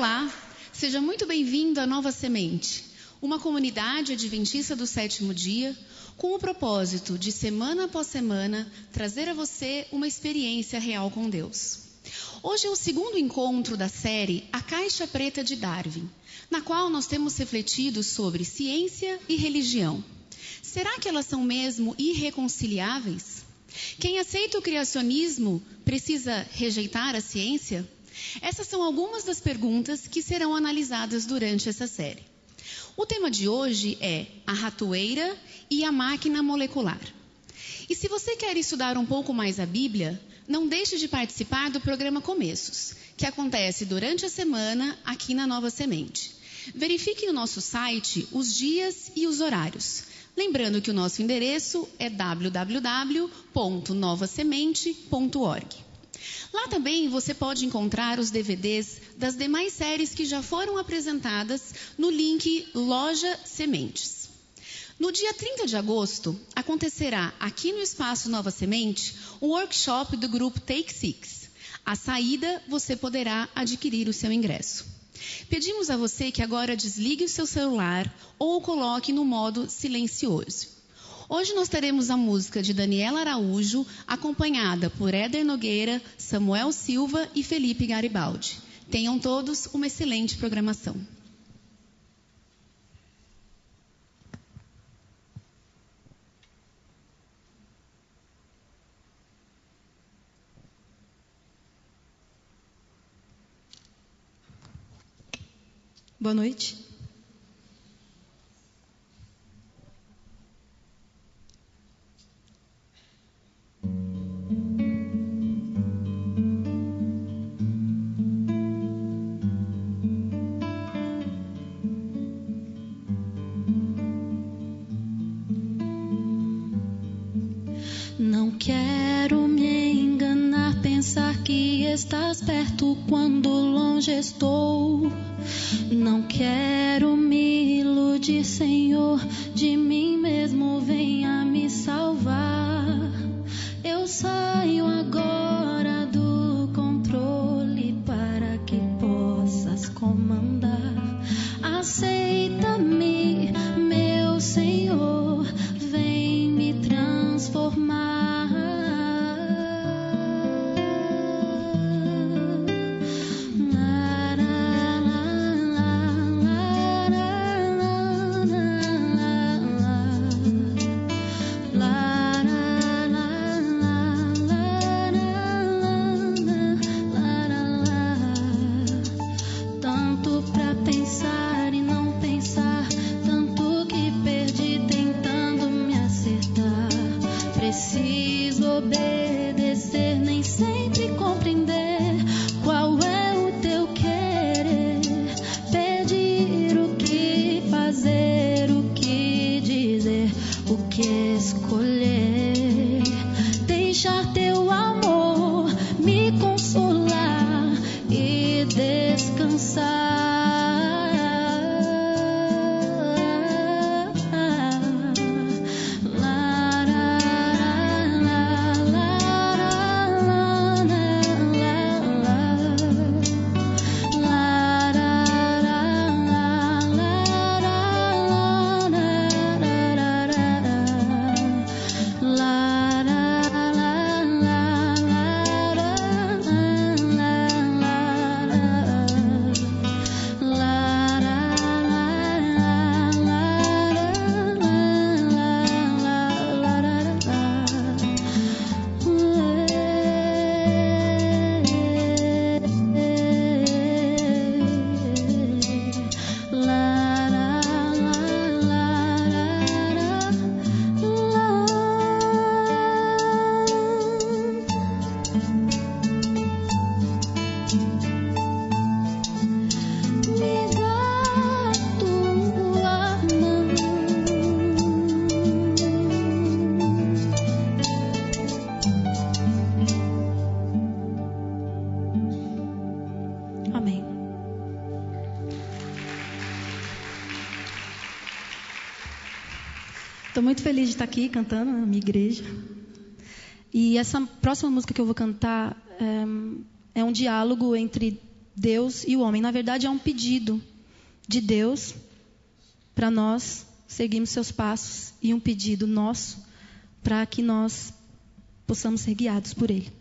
Olá, seja muito bem-vindo à Nova Semente, uma comunidade adventista do sétimo dia, com o propósito de, semana após semana, trazer a você uma experiência real com Deus. Hoje é o segundo encontro da série A Caixa Preta de Darwin, na qual nós temos refletido sobre ciência e religião. Será que elas são mesmo irreconciliáveis? Quem aceita o criacionismo precisa rejeitar a ciência? Essas são algumas das perguntas que serão analisadas durante essa série. O tema de hoje é a ratoeira e a máquina molecular. E se você quer estudar um pouco mais a Bíblia, não deixe de participar do programa Começos, que acontece durante a semana aqui na Nova Semente. Verifique no nosso site os dias e os horários. Lembrando que o nosso endereço é www.novasemente.org. Lá também você pode encontrar os DVDs das demais séries que já foram apresentadas no link Loja Sementes. No dia 30 de agosto, acontecerá aqui no Espaço Nova Semente um workshop do grupo Take Six. À saída, você poderá adquirir o seu ingresso. Pedimos a você que agora desligue o seu celular ou o coloque no modo silencioso. Hoje nós teremos a música de Daniela Araújo, acompanhada por Éder Nogueira, Samuel Silva e Felipe Garibaldi. Tenham todos uma excelente programação. Boa noite. Não quero me enganar, pensar que estás perto quando longe estou. Não quero me iludir, Senhor, de mim mesmo venha me salvar. Eu saio agora do controle para que possas comandar. Aceita-me, meu Senhor, vem me transformar. Preciso obedecer, nem sempre compreender qual é o teu querer. Pedir o que fazer, o que dizer, o que escolher. Deixar teu amor me consolar e descansar. Estou muito feliz de estar aqui cantando na minha igreja. E essa próxima música que eu vou cantar é um diálogo entre Deus e o homem. Na verdade, é um pedido de Deus para nós seguirmos seus passos e um pedido nosso para que nós possamos ser guiados por Ele.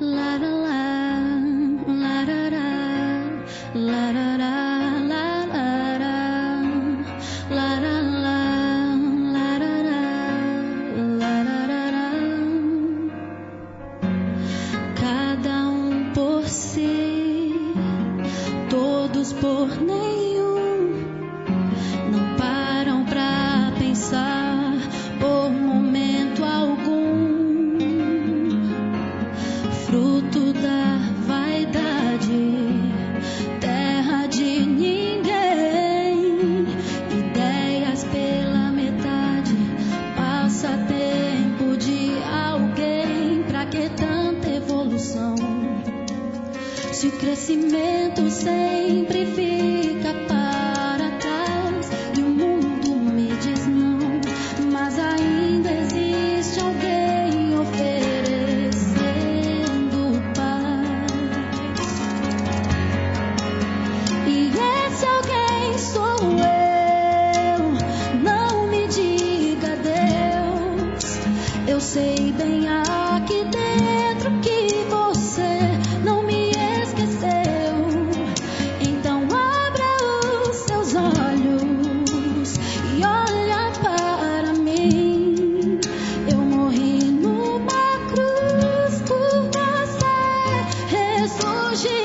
La la la, la la la, la la la, la la la, la la la, la la la. Cada um por si, todos por nenhum, não param pra pensar por momento algum. Fruto da vaidade, terra de ninguém, ideias pela metade, passatempo de alguém. Pra que tanta evolução? Se o crescimento sempre fica para trás e o mundo me diz não, mas ainda existe alguém oferecendo. E esse alguém sou eu. Não me diga Deus, eu sei bem aqui dentro que você não me esqueceu. Então abra os seus olhos e olha para mim. Eu morri numa cruz por você ressurgir.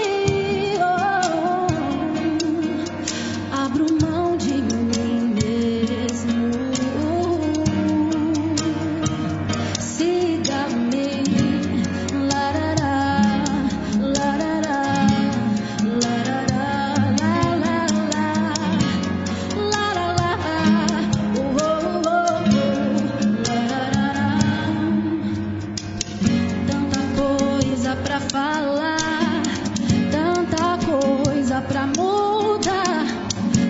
Abro mão de mim mesmo. Siga-me. Larará, larará, larará, larará, larará, larará. Tanta coisa pra falar, tanta coisa pra mudar.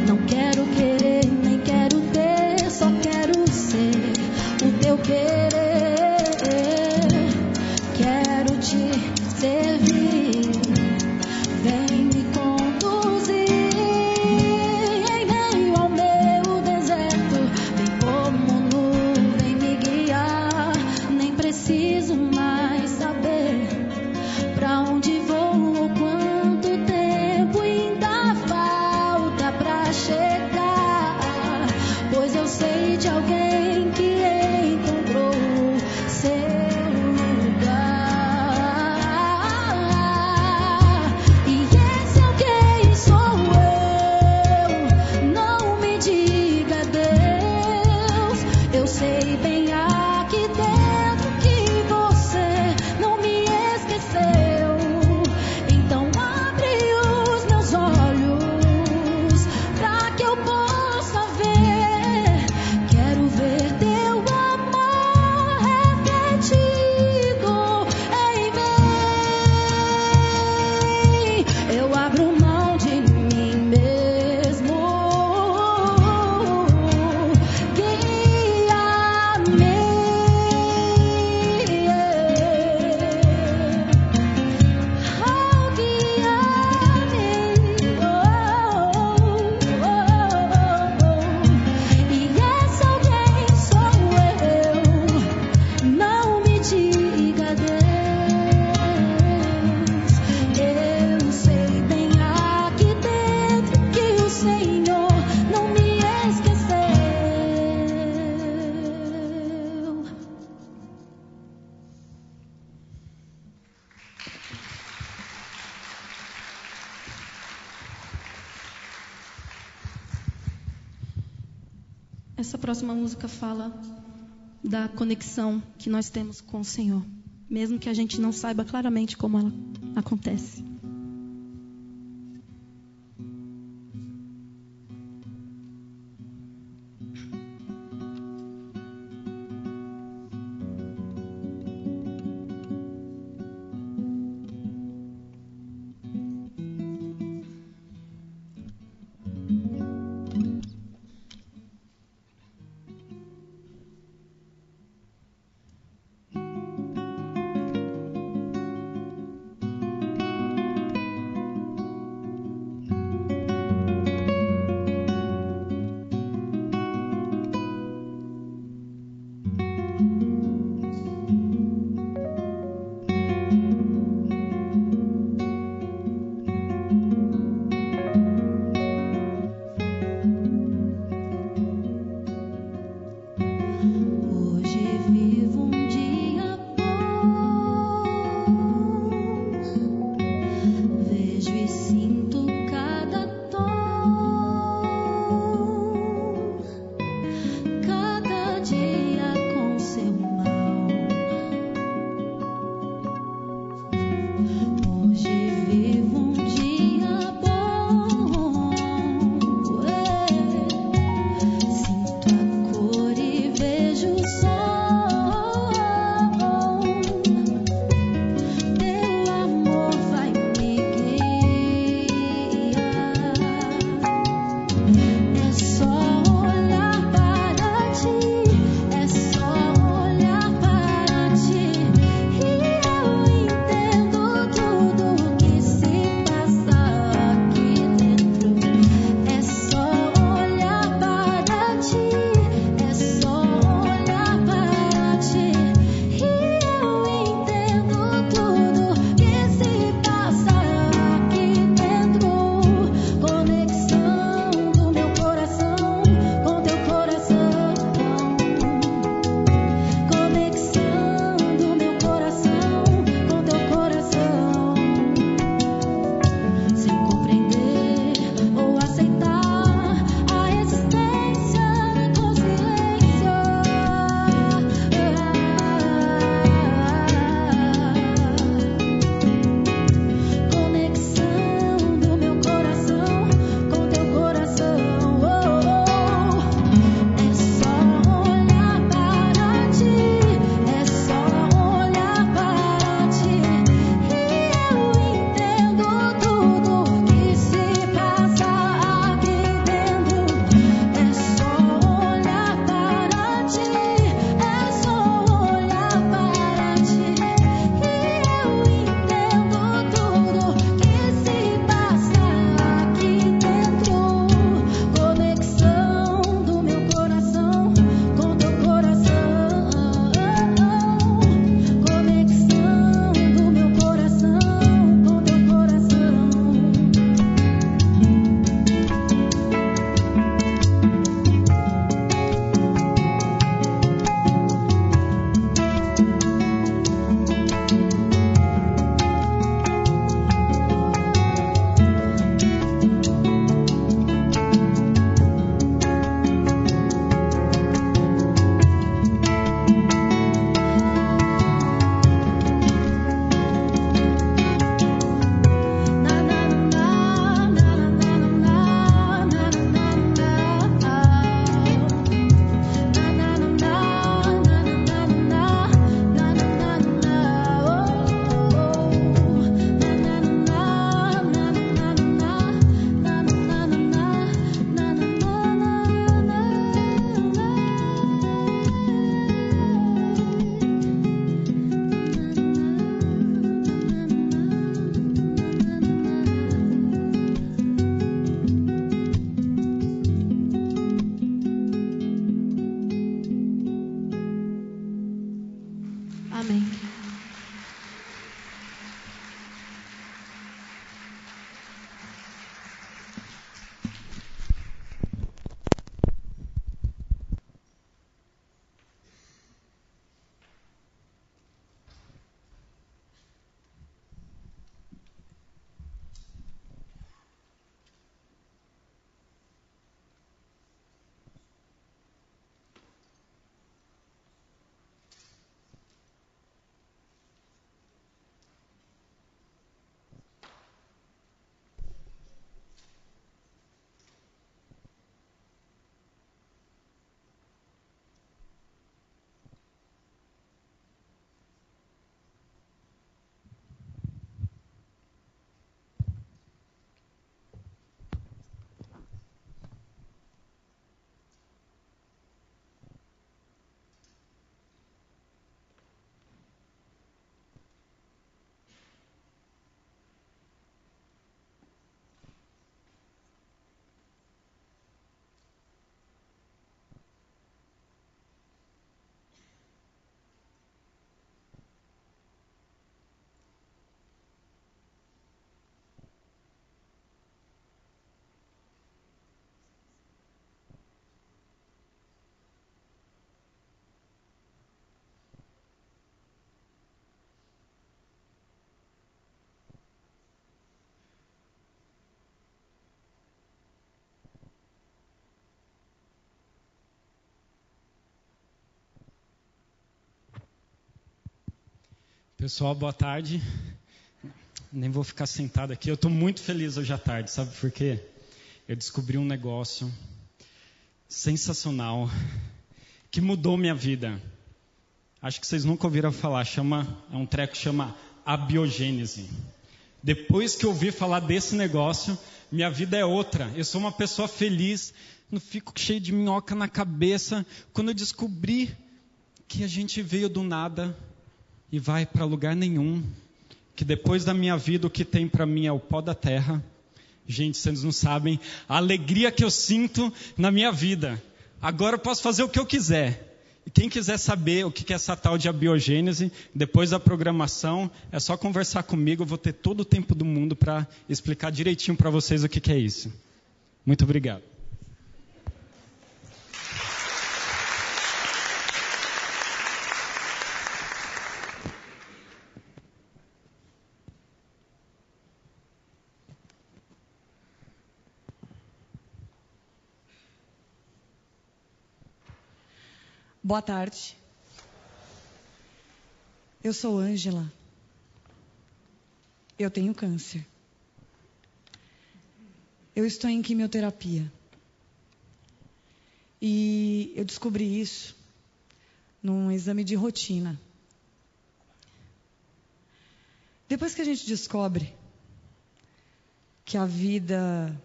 Não quero querer, nem quero ter, só quero ser o teu querer. Quero te servir, vem me conduzir em meio ao meu deserto. Vem como nuvem me guiar, nem preciso mais saber pra onde vou ou quanto tempo ainda falta pra chegar, pois eu sei de alguém que encontrou seu lugar. E esse alguém sou eu. Não me diga Deus, eu sei bem aqui dentro que você não me esqueceu. Então abre os meus olhos pra que eu possa ver. Quero ver teu amor refletido em mim. Eu abro mão de mim mesmo. Guia-me. Oh, guia-me. E esse alguém sou eu. Não me diga Deus, eu sei bem aqui dentro que o Senhor não me esqueceu. Essa próxima música fala da conexão que nós temos com o Senhor, mesmo que a gente não saiba claramente como ela acontece. Amém. Pessoal, boa tarde. Nem vou ficar sentado aqui. Eu estou muito feliz hoje à tarde, sabe por quê? Eu descobri um negócio sensacional que mudou minha vida. Acho que vocês nunca ouviram falar. É um treco que chama abiogênese. Depois que eu ouvi falar desse negócio, minha vida é outra. Eu sou uma pessoa feliz, não fico cheio de minhoca na cabeça. Quando eu descobri que a gente veio do nada e vai para lugar nenhum, que depois da minha vida o que tem para mim é o pó da terra. Gente, vocês não sabem a alegria que eu sinto na minha vida. Agora eu posso fazer o que eu quiser. E quem quiser saber o que é essa tal de abiogênese, depois da programação, é só conversar comigo. Eu vou ter todo o tempo do mundo para explicar direitinho para vocês o que é isso. Muito obrigado. Boa tarde. Eu sou Ângela. Eu tenho câncer. Eu estou em quimioterapia. E eu descobri isso num exame de rotina. Depois que a gente descobre que a vida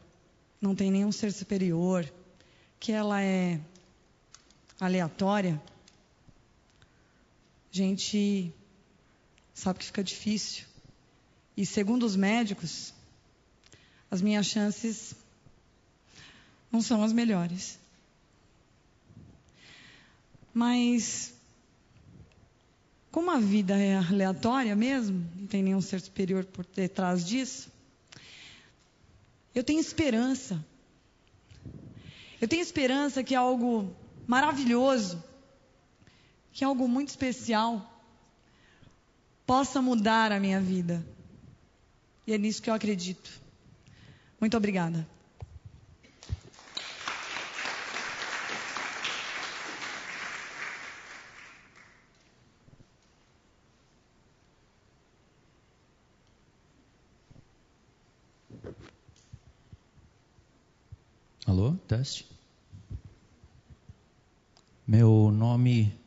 não tem nenhum ser superior, que ela é aleatória, a gente sabe que fica difícil. E segundo os médicos, as minhas chances não são as melhores. Mas, como a vida é aleatória mesmo, não tem nenhum ser superior por detrás disso, eu tenho esperança. Eu tenho esperança que algo maravilhoso, que algo muito especial possa mudar a minha vida. E é nisso que eu acredito. Muito obrigada. Alô, teste. Meu nome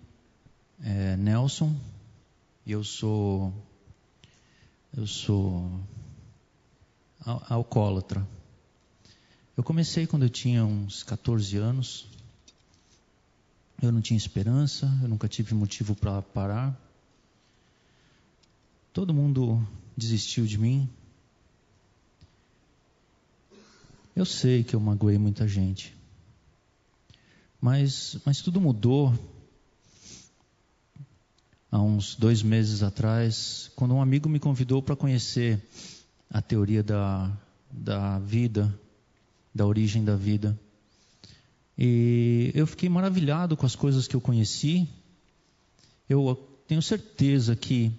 é Nelson e eu sou alcoólatra. Eu comecei quando eu tinha uns 14 anos. Eu não tinha esperança, eu nunca tive motivo para parar. Todo mundo desistiu de mim. Eu sei que eu magoei muita gente. Mas tudo mudou há uns 2 meses atrás, quando um amigo me convidou para conhecer a teoria da vida, da origem da vida. E eu fiquei maravilhado com as coisas que eu conheci. Eu tenho certeza que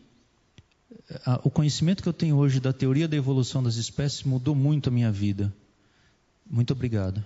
o conhecimento que eu tenho hoje da teoria da evolução das espécies mudou muito a minha vida. Muito obrigado.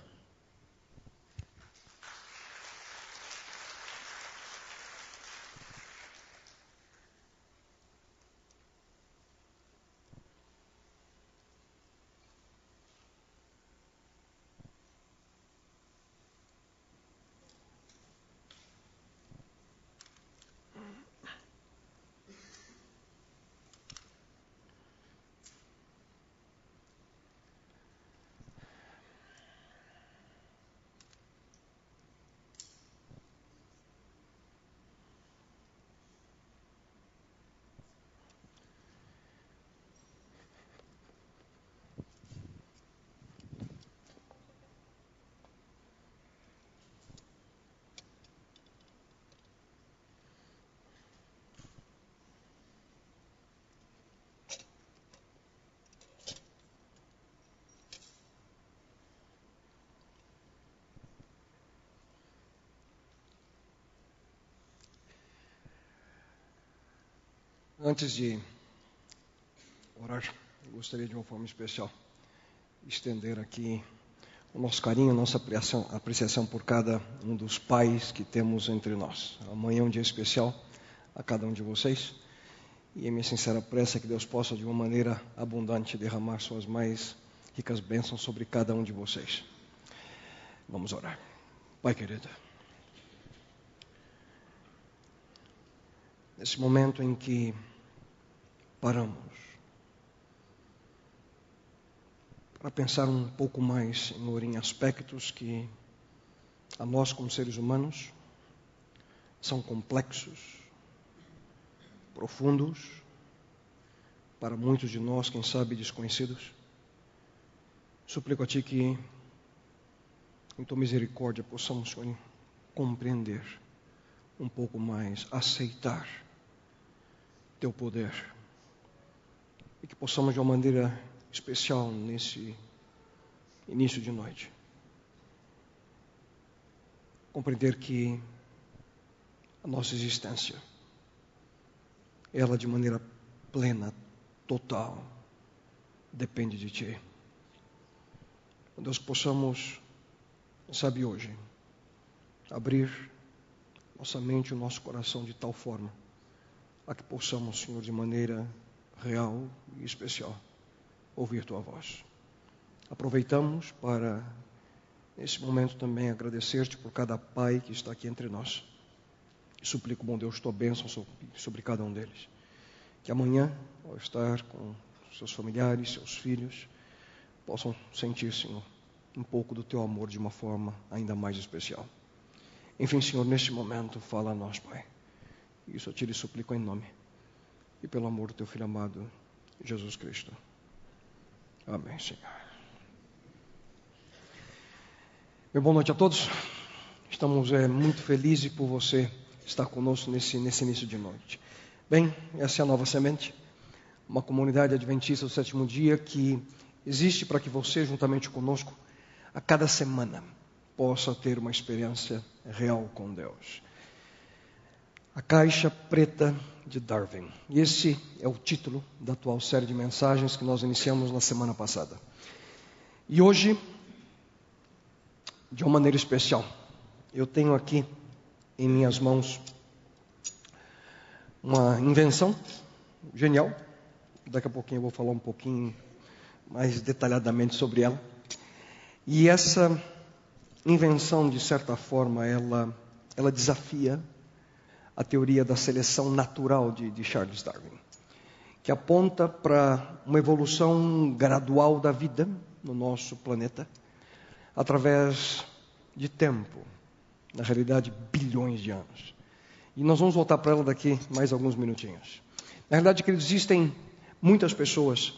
Antes de orar, eu gostaria de uma forma especial estender aqui o nosso carinho, a nossa apreciação por cada um dos pais que temos entre nós. Amanhã é um dia especial a cada um de vocês e a minha sincera prece é que Deus possa de uma maneira abundante derramar suas mais ricas bênçãos sobre cada um de vocês. Vamos orar. Pai querido, nesse momento em que paramos para pensar um pouco mais, Senhor, em aspectos que a nós como seres humanos são complexos, profundos, para muitos de nós, quem sabe, desconhecidos. Suplico a Ti que, em Tua misericórdia, possamos, Senhor, compreender um pouco mais, aceitar Teu poder. E que possamos de uma maneira especial nesse início de noite compreender que a nossa existência, ela de maneira plena, total, depende de Ti. Deus, possamos, sabe hoje, abrir nossa mente e o nosso coração de tal forma a que possamos, Senhor, de maneira real e especial, ouvir Tua voz. Aproveitamos para, nesse momento também, agradecer-Te por cada pai que está aqui entre nós. E suplico, bom Deus, Tua bênção sobre cada um deles. Que amanhã, ao estar com seus familiares, seus filhos, possam sentir, Senhor, um pouco do Teu amor de uma forma ainda mais especial. Enfim, Senhor, neste momento, fala a nós, Pai. Isso eu Te lhe suplico em nome e pelo amor do Teu Filho amado, Jesus Cristo. Amém, Senhor. Meu boa noite a todos. Estamos muito felizes por você estar conosco nesse início de noite. Bem, essa é a Nova Semente, uma comunidade adventista do sétimo dia que existe para que você, juntamente conosco, a cada semana, possa ter uma experiência real com Deus. A Caixa Preta de Darwin. E esse é o título da atual série de mensagens que nós iniciamos na semana passada. E hoje, de uma maneira especial, eu tenho aqui em minhas mãos uma invenção genial. Daqui a pouquinho eu vou falar um pouquinho mais detalhadamente sobre ela. E essa invenção, de certa forma, ela desafia a teoria da seleção natural de Charles Darwin, que aponta para uma evolução gradual da vida no nosso planeta, através de tempo, na realidade bilhões de anos. E nós vamos voltar para ela daqui mais alguns minutinhos. Na realidade, que existem muitas pessoas,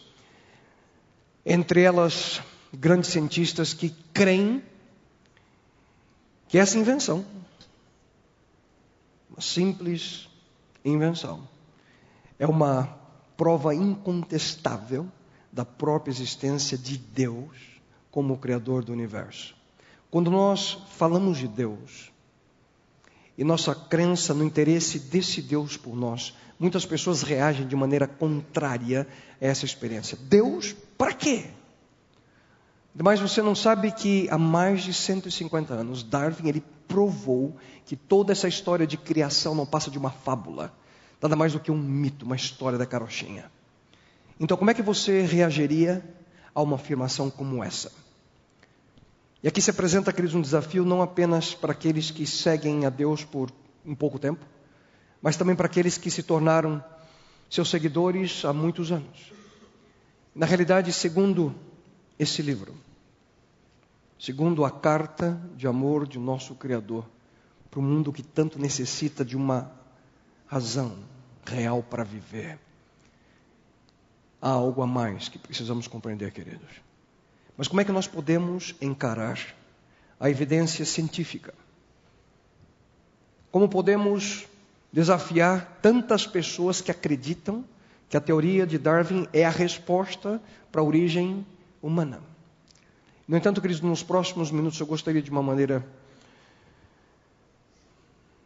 entre elas grandes cientistas, que creem que essa invenção, uma simples invenção. É uma prova incontestável da própria existência de Deus como o Criador do universo. Quando nós falamos de Deus e nossa crença no interesse desse Deus por nós, muitas pessoas reagem de maneira contrária a essa experiência. Deus, para quê? Mas você não sabe que há mais de 150 anos, Darwin ele provou que toda essa história de criação não passa de uma fábula, nada mais do que um mito, uma história da carochinha. Então, como é que você reagiria a uma afirmação como essa? E aqui se apresenta, queridos, um desafio não apenas para aqueles que seguem a Deus por um pouco tempo, mas também para aqueles que se tornaram seus seguidores há muitos anos. Na realidade, segundo esse livro, segundo a carta de amor de nosso Criador para o mundo que tanto necessita de uma razão real para viver, há algo a mais que precisamos compreender, queridos. Mas como é que nós podemos encarar a evidência científica? Como podemos desafiar tantas pessoas que acreditam que a teoria de Darwin é a resposta para a origem humana? No entanto, queridos, nos próximos minutos eu gostaria de uma maneira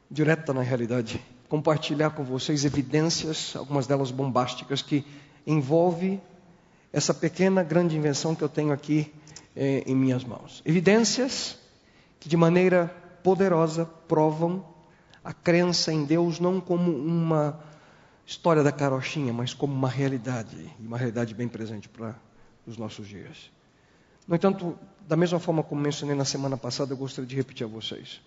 direta, na realidade, compartilhar com vocês evidências, algumas delas bombásticas, que envolvem essa pequena, grande invenção que eu tenho aqui em minhas mãos. Evidências que de maneira poderosa provam a crença em Deus não como uma história da carochinha, mas como uma realidade, e uma realidade bem presente para os nossos dias. No entanto, da mesma forma como mencionei na semana passada, eu gostaria de repetir a vocês.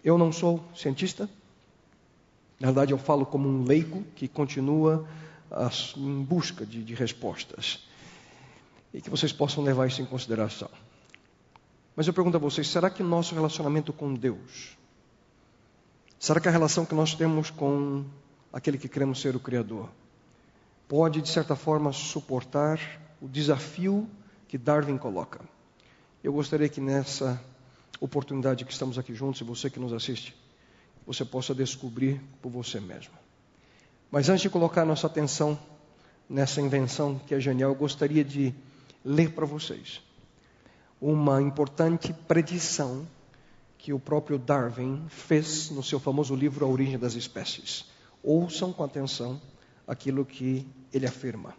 Eu não sou cientista. Na verdade, eu falo como um leigo que continua em busca de respostas. E que vocês possam levar isso em consideração. Mas eu pergunto a vocês, será que o nosso relacionamento com Deus, será que a relação que nós temos com aquele que cremos ser o Criador, pode, de certa forma, suportar o desafio que Darwin coloca? Eu gostaria que nessa oportunidade que estamos aqui juntos, e você que nos assiste, você possa descobrir por você mesmo. Mas antes de colocar nossa atenção nessa invenção que é genial, eu gostaria de ler para vocês uma importante predição que o próprio Darwin fez no seu famoso livro A Origem das Espécies. Ouçam com atenção aquilo que ele afirma.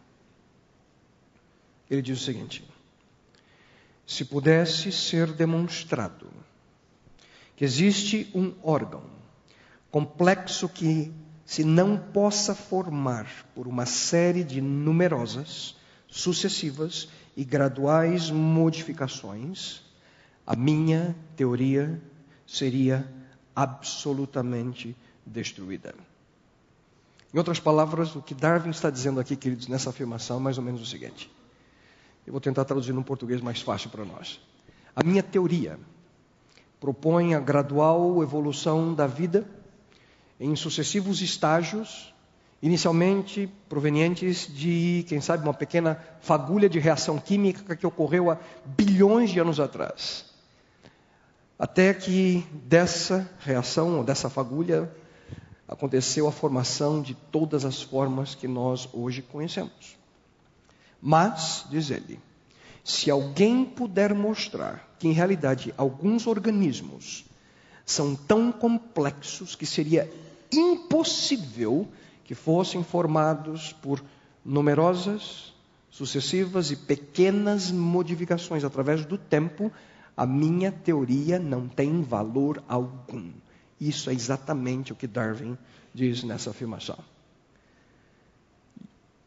Ele diz o seguinte: se pudesse ser demonstrado que existe um órgão complexo que se não possa formar por uma série de numerosas, sucessivas e graduais modificações, a minha teoria seria absolutamente destruída. Em outras palavras, o que Darwin está dizendo aqui, queridos, nessa afirmação é mais ou menos o seguinte. Eu vou tentar traduzir num português mais fácil para nós. A minha teoria propõe a gradual evolução da vida em sucessivos estágios, inicialmente provenientes de, quem sabe, uma pequena fagulha de reação química que ocorreu há bilhões de anos atrás. Até que dessa reação, ou dessa fagulha, aconteceu a formação de todas as formas que nós hoje conhecemos. Mas, diz ele, se alguém puder mostrar que, em realidade, alguns organismos são tão complexos que seria impossível que fossem formados por numerosas, sucessivas e pequenas modificações através do tempo, a minha teoria não tem valor algum. Isso é exatamente o que Darwin diz nessa afirmação.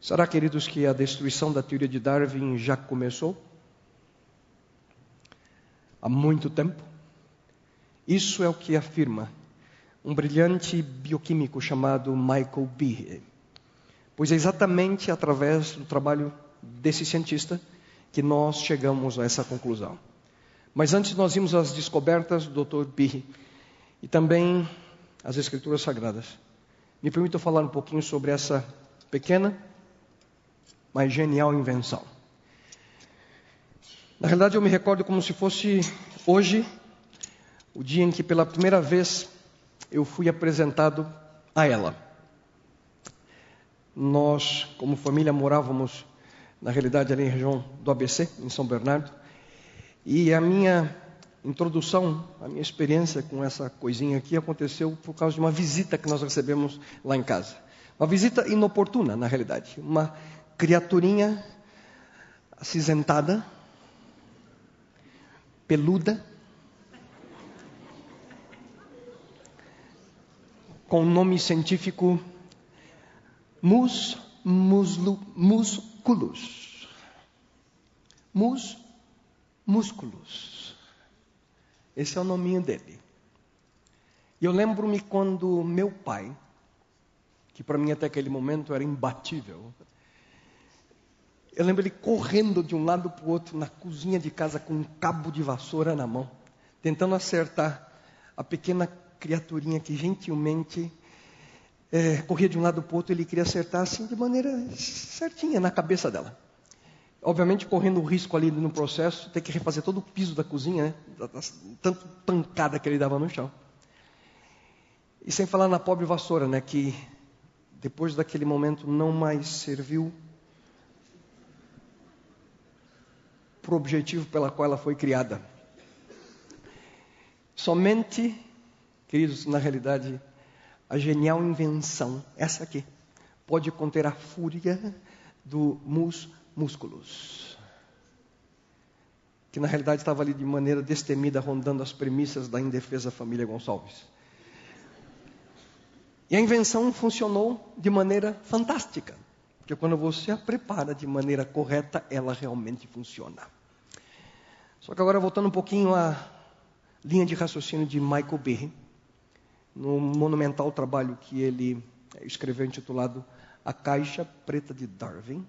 Será, queridos, que a destruição da teoria de Darwin já começou? Há muito tempo? Isso é o que afirma um brilhante bioquímico chamado Michael Behe. Pois é exatamente através do trabalho desse cientista que nós chegamos a essa conclusão. Mas antes nós vimos as descobertas do Dr. Behe e também as Escrituras Sagradas. Me permita falar um pouquinho sobre essa pequena, mas genial invenção. Na realidade, eu me recordo como se fosse hoje, o dia em que pela primeira vez eu fui apresentado a ela. Nós, como família, morávamos, na realidade, ali em região do ABC, em São Bernardo. E a minha introdução, a minha experiência com essa coisinha aqui aconteceu por causa de uma visita que nós recebemos lá em casa. Uma visita inoportuna, na realidade. Uma criaturinha acinzentada, peluda, com o nome científico musculus. Músculos. Esse é o nominho dele. E eu lembro-me quando meu pai, que para mim até aquele momento era imbatível, eu lembro ele correndo de um lado para o outro na cozinha de casa com um cabo de vassoura na mão, tentando acertar a pequena criaturinha que gentilmente corria de um lado para o outro. Ele queria acertar assim de maneira certinha na cabeça dela. Obviamente correndo o risco ali no processo, ter que refazer todo o piso da cozinha, né? Tanto pancada que ele dava no chão. E sem falar na pobre vassoura, né? Que depois daquele momento não mais serviu para o objetivo pela qual ela foi criada. Somente, queridos, na realidade, a genial invenção, essa aqui, pode conter a fúria do músculos, que na realidade estava ali de maneira destemida, rondando as premissas da indefesa família Gonçalves. E a invenção funcionou de maneira fantástica, porque quando você a prepara de maneira correta, ela realmente funciona. Só que agora, voltando um pouquinho à linha de raciocínio de Michael Behe, no monumental trabalho que ele escreveu intitulado A Caixa Preta de Darwin,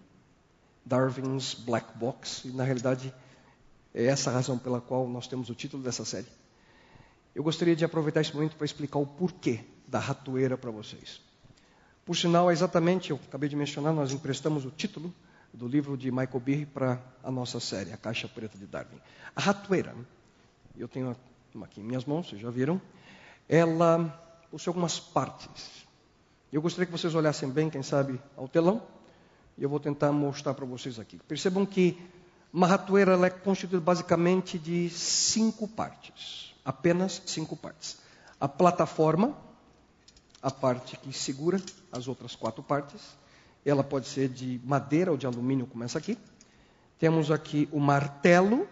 Darwin's Black Box, e na realidade é essa a razão pela qual nós temos o título dessa série. Eu gostaria de aproveitar esse momento para explicar o porquê da ratoeira para vocês. Por sinal, exatamente, eu acabei de mencionar, nós emprestamos o título do livro de Michael Behe para a nossa série, A Caixa Preta de Darwin. A ratoeira, eu tenho uma aqui em minhas mãos, vocês já viram, ela possui algumas partes. Eu gostaria que vocês olhassem bem, quem sabe, ao telão, e eu vou tentar mostrar para vocês aqui. Percebam que uma ratoeira ela é constituída basicamente de 5 partes. Apenas 5 partes. A plataforma, a parte que segura as outras 4 partes. Ela pode ser de madeira ou de alumínio, como essa aqui. Temos aqui o martelo,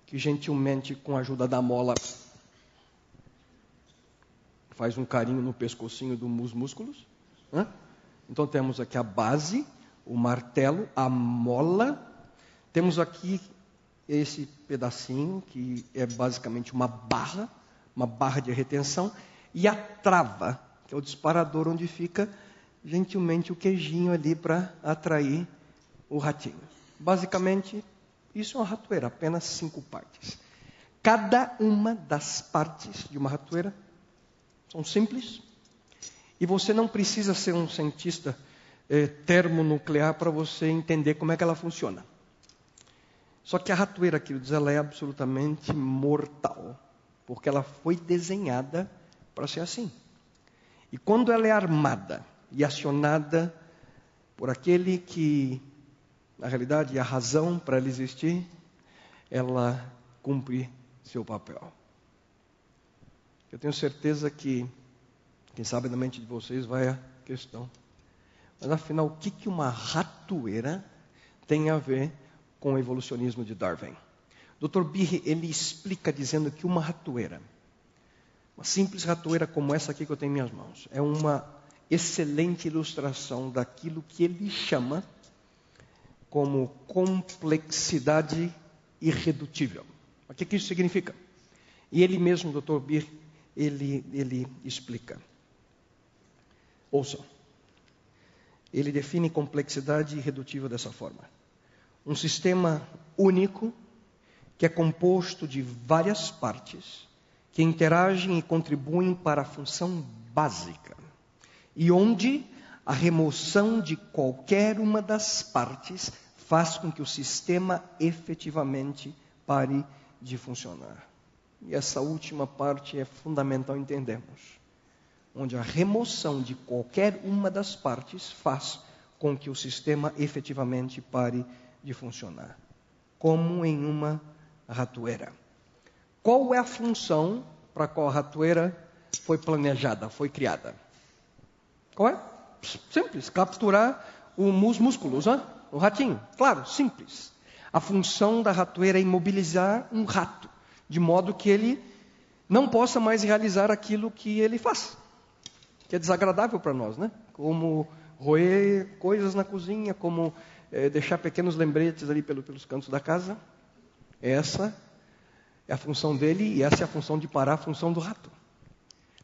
que gentilmente, com a ajuda da mola, faz um carinho no pescocinho dos músculos. Então temos aqui a base, o martelo, a mola. Temos aqui esse pedacinho, que é basicamente uma barra de retenção. E a trava, que é o disparador onde fica gentilmente o queijinho ali para atrair o ratinho. Basicamente, isso é uma ratoeira, apenas 5 partes. Cada uma das partes de uma ratoeira são simples. E você não precisa ser um cientista termonuclear para você entender como é que ela funciona. Só que a ratoeira, queridos, ela é absolutamente mortal. Porque ela foi desenhada para ser assim. E quando ela é armada e acionada por aquele que, na realidade, é a razão para ela existir, ela cumpre seu papel. Eu tenho certeza que, quem sabe na mente de vocês vai a questão. Mas afinal, o que uma ratoeira tem a ver com o evolucionismo de Darwin? Dr. Behe, ele explica dizendo que uma ratoeira, uma simples ratoeira como essa aqui que eu tenho em minhas mãos, é uma excelente ilustração daquilo que ele chama como complexidade irredutível. O que isso significa? E ele mesmo, Dr. Behe, ele explica. Ouçam. Ele define complexidade irredutível dessa forma. Um sistema único que é composto de várias partes que interagem e contribuem para a função básica, e onde a remoção de qualquer uma das partes faz com que o sistema efetivamente pare de funcionar. E essa última parte é fundamental entendermos. Onde a remoção de qualquer uma das partes faz com que o sistema efetivamente pare de funcionar. Como em uma ratoeira. Qual é a função para a qual a ratoeira foi planejada, foi criada? Qual é? Simples, capturar os músculos, né? O ratinho. Claro, simples. A função da ratoeira é imobilizar um rato, de modo que ele não possa mais realizar aquilo que ele faz, que é desagradável para nós, né? Como roer coisas na cozinha, como deixar pequenos lembretes ali pelos cantos da casa. Essa é a função dele e essa é a função de parar a função do rato.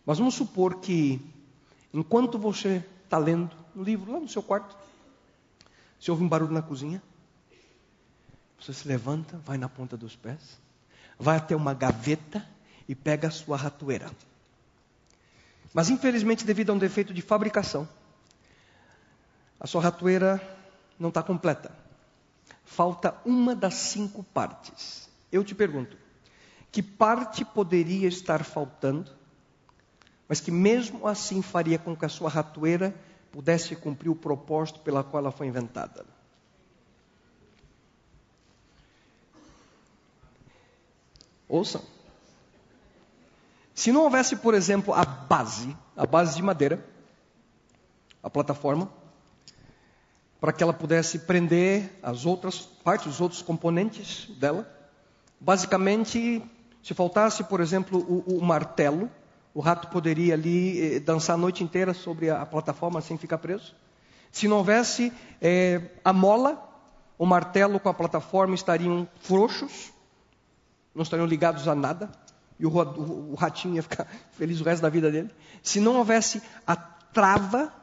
Mas vamos supor que, enquanto você está lendo um livro lá no seu quarto, você ouve um barulho na cozinha, você se levanta, vai na ponta dos pés, vai até uma gaveta e pega a sua ratoeira. Mas infelizmente, devido a um defeito de fabricação, a sua ratoeira não está completa. Falta uma das 5 partes. Eu te pergunto, que parte poderia estar faltando, mas que mesmo assim faria com que a sua ratoeira pudesse cumprir o propósito pela qual ela foi inventada? Ouçam. Se não houvesse, por exemplo, a base de madeira, a plataforma, para que ela pudesse prender as outras partes, os outros componentes dela, basicamente, se faltasse, por exemplo, o martelo, o rato poderia ali dançar a noite inteira sobre a plataforma sem ficar preso. Se não houvesse a mola, o martelo com a plataforma estariam frouxos, não estariam ligados a nada, e o ratinho ia ficar feliz o resto da vida dele. Se não houvesse a trava,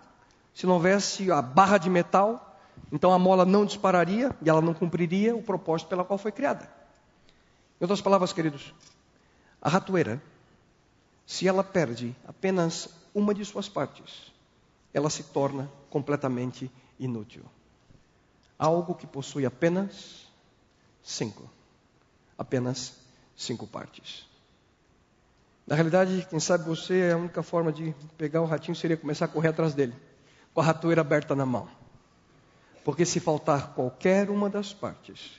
se não houvesse a barra de metal, então a mola não dispararia e ela não cumpriria o propósito pela qual foi criada. Em outras palavras, queridos, a ratoeira, se ela perde apenas uma de suas partes, ela se torna completamente inútil. Algo que possui apenas 5 partes. Na realidade, quem sabe você, a única forma de pegar o ratinho seria começar a correr atrás dele, com a ratoeira aberta na mão. Porque se faltar qualquer uma das partes,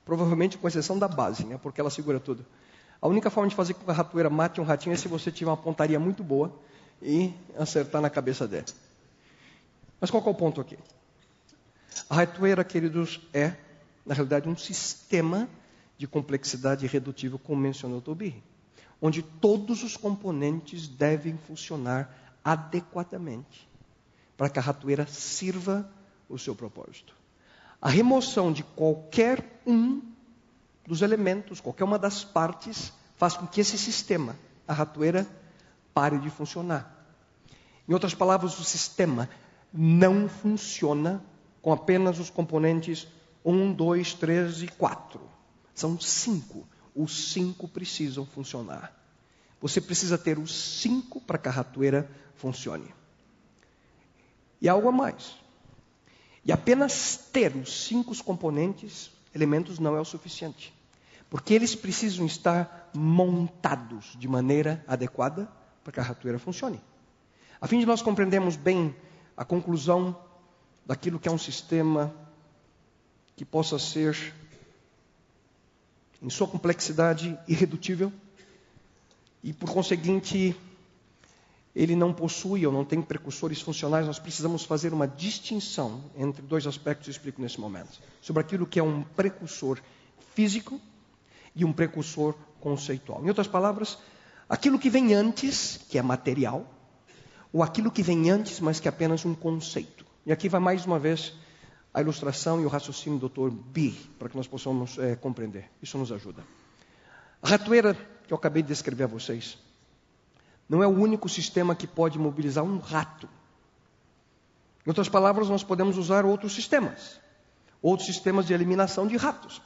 provavelmente com exceção da base, né, porque ela segura tudo, a única forma de fazer com que a ratoeira mate um ratinho é se você tiver uma pontaria muito boa e acertar na cabeça dele. Mas qual é o ponto aqui? A ratoeira, queridos, é, na realidade, um sistema de complexidade irredutível, como mencionou Tobi, onde todos os componentes devem funcionar adequadamente para que a ratoeira sirva o seu propósito. A remoção de qualquer um dos elementos, qualquer uma das partes, faz com que esse sistema, a ratoeira, pare de funcionar. Em outras palavras, o sistema não funciona com apenas os componentes 1, 2, 3 e 4. São 5. Os 5 precisam funcionar. Você precisa ter os 5 para que a ratoeira funcione. E algo a mais. E apenas ter os 5 componentes, elementos, não é o suficiente. Porque eles precisam estar montados de maneira adequada para que a ratoeira funcione. A fim de nós compreendermos bem a conclusão daquilo que é um sistema que possa ser, em sua complexidade, irredutível, e por conseguinte, ele não possui ou não tem precursores funcionais, nós precisamos fazer uma distinção entre 2 aspectos que eu explico nesse momento. Sobre aquilo que é um precursor físico e um precursor conceitual. Em outras palavras, aquilo que vem antes, que é material, ou aquilo que vem antes, mas que é apenas um conceito. E aqui vai mais uma vez a ilustração e o raciocínio do Dr. B, para que nós possamos compreender. Isso nos ajuda. A ratoeira que eu acabei de descrever a vocês, não é o único sistema que pode mobilizar um rato. Em outras palavras, nós podemos usar outros sistemas de eliminação de ratos.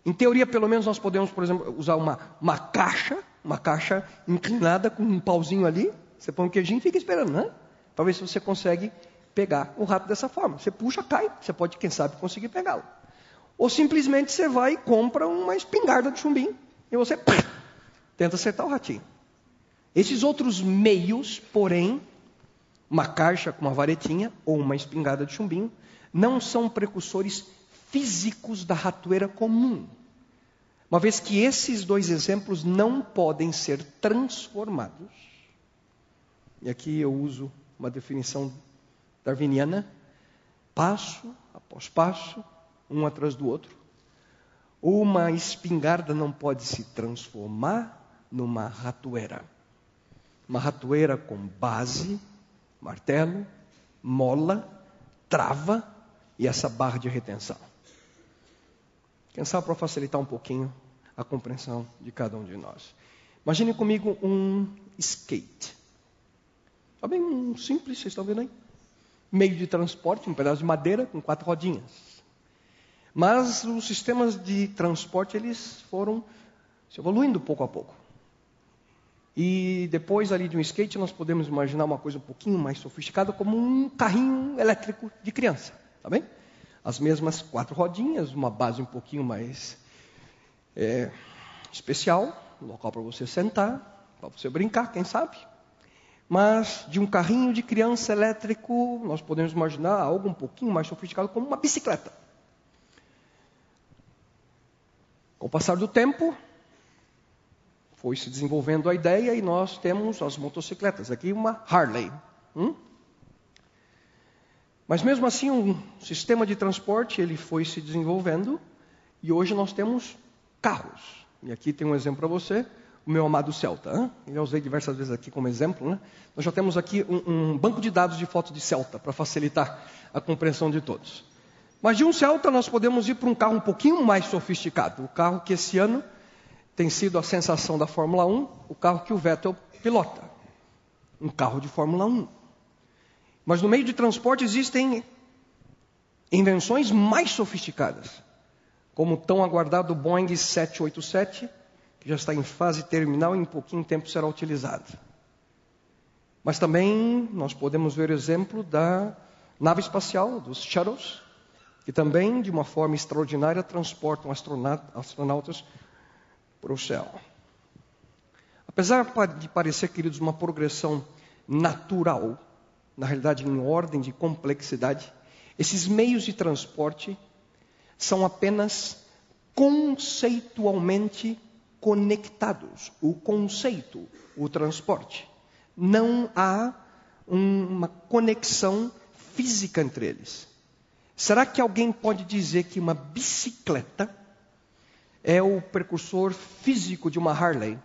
Em teoria, pelo menos, nós podemos, por exemplo, usar uma caixa inclinada com um pauzinho ali, você põe um queijinho e fica esperando, né? Para ver se você consegue pegar o rato dessa forma. Você puxa, cai, você pode, quem sabe, conseguir pegá-lo. Ou simplesmente você vai e compra uma espingarda de chumbinho, e você tenta acertar o ratinho. Esses outros meios, porém, uma caixa com uma varetinha ou uma espingarda de chumbinho, não são precursores físicos da ratoeira comum. Uma vez que esses dois exemplos não podem ser transformados. E aqui eu uso uma definição darwiniana, passo após passo, um atrás do outro. Uma espingarda não pode se transformar numa ratoeira. Uma ratoeira com base, martelo, mola, trava e essa barra de retenção. Quem sabe para facilitar um pouquinho a compreensão de cada um de nós. Imagine comigo um skate. Está bem um simples, vocês estão vendo aí? Meio de transporte, um pedaço de madeira com 4 rodinhas. Mas os sistemas de transporte, eles foram se evoluindo pouco a pouco. E depois ali de um skate, nós podemos imaginar uma coisa um pouquinho mais sofisticada, como um carrinho elétrico de criança. Tá bem? As mesmas 4 rodinhas, uma base um pouquinho mais especial, um local para você sentar, para você brincar, quem sabe. Mas de um carrinho de criança elétrico, nós podemos imaginar algo um pouquinho mais sofisticado, como uma bicicleta. Com o passar do tempo, foi se desenvolvendo a ideia e nós temos as motocicletas. Aqui uma Harley. Mas mesmo assim, um sistema de transporte, ele foi se desenvolvendo e hoje nós temos carros. E aqui tem um exemplo para você, o meu amado Celta. Eu já usei diversas vezes aqui como exemplo. Né? Nós já temos aqui um banco de dados de fotos de Celta, para facilitar a compreensão de todos. Mas de um Celta nós podemos ir para um carro um pouquinho mais sofisticado. O carro que esse ano tem sido a sensação da Fórmula 1, o carro que o Vettel pilota. Um carro de Fórmula 1. Mas no meio de transporte existem invenções mais sofisticadas, como o tão aguardado Boeing 787, que já está em fase terminal e em pouquinho tempo será utilizado. Mas também nós podemos ver o exemplo da nave espacial, dos shuttles, que também, de uma forma extraordinária, transportam astronautas para o céu. Apesar de parecer, queridos, uma progressão natural, na realidade em ordem de complexidade, esses meios de transporte são apenas conceitualmente conectados. O conceito, o transporte. Não há uma conexão física entre eles. Será que alguém pode dizer que uma bicicleta é o precursor físico de uma Harley?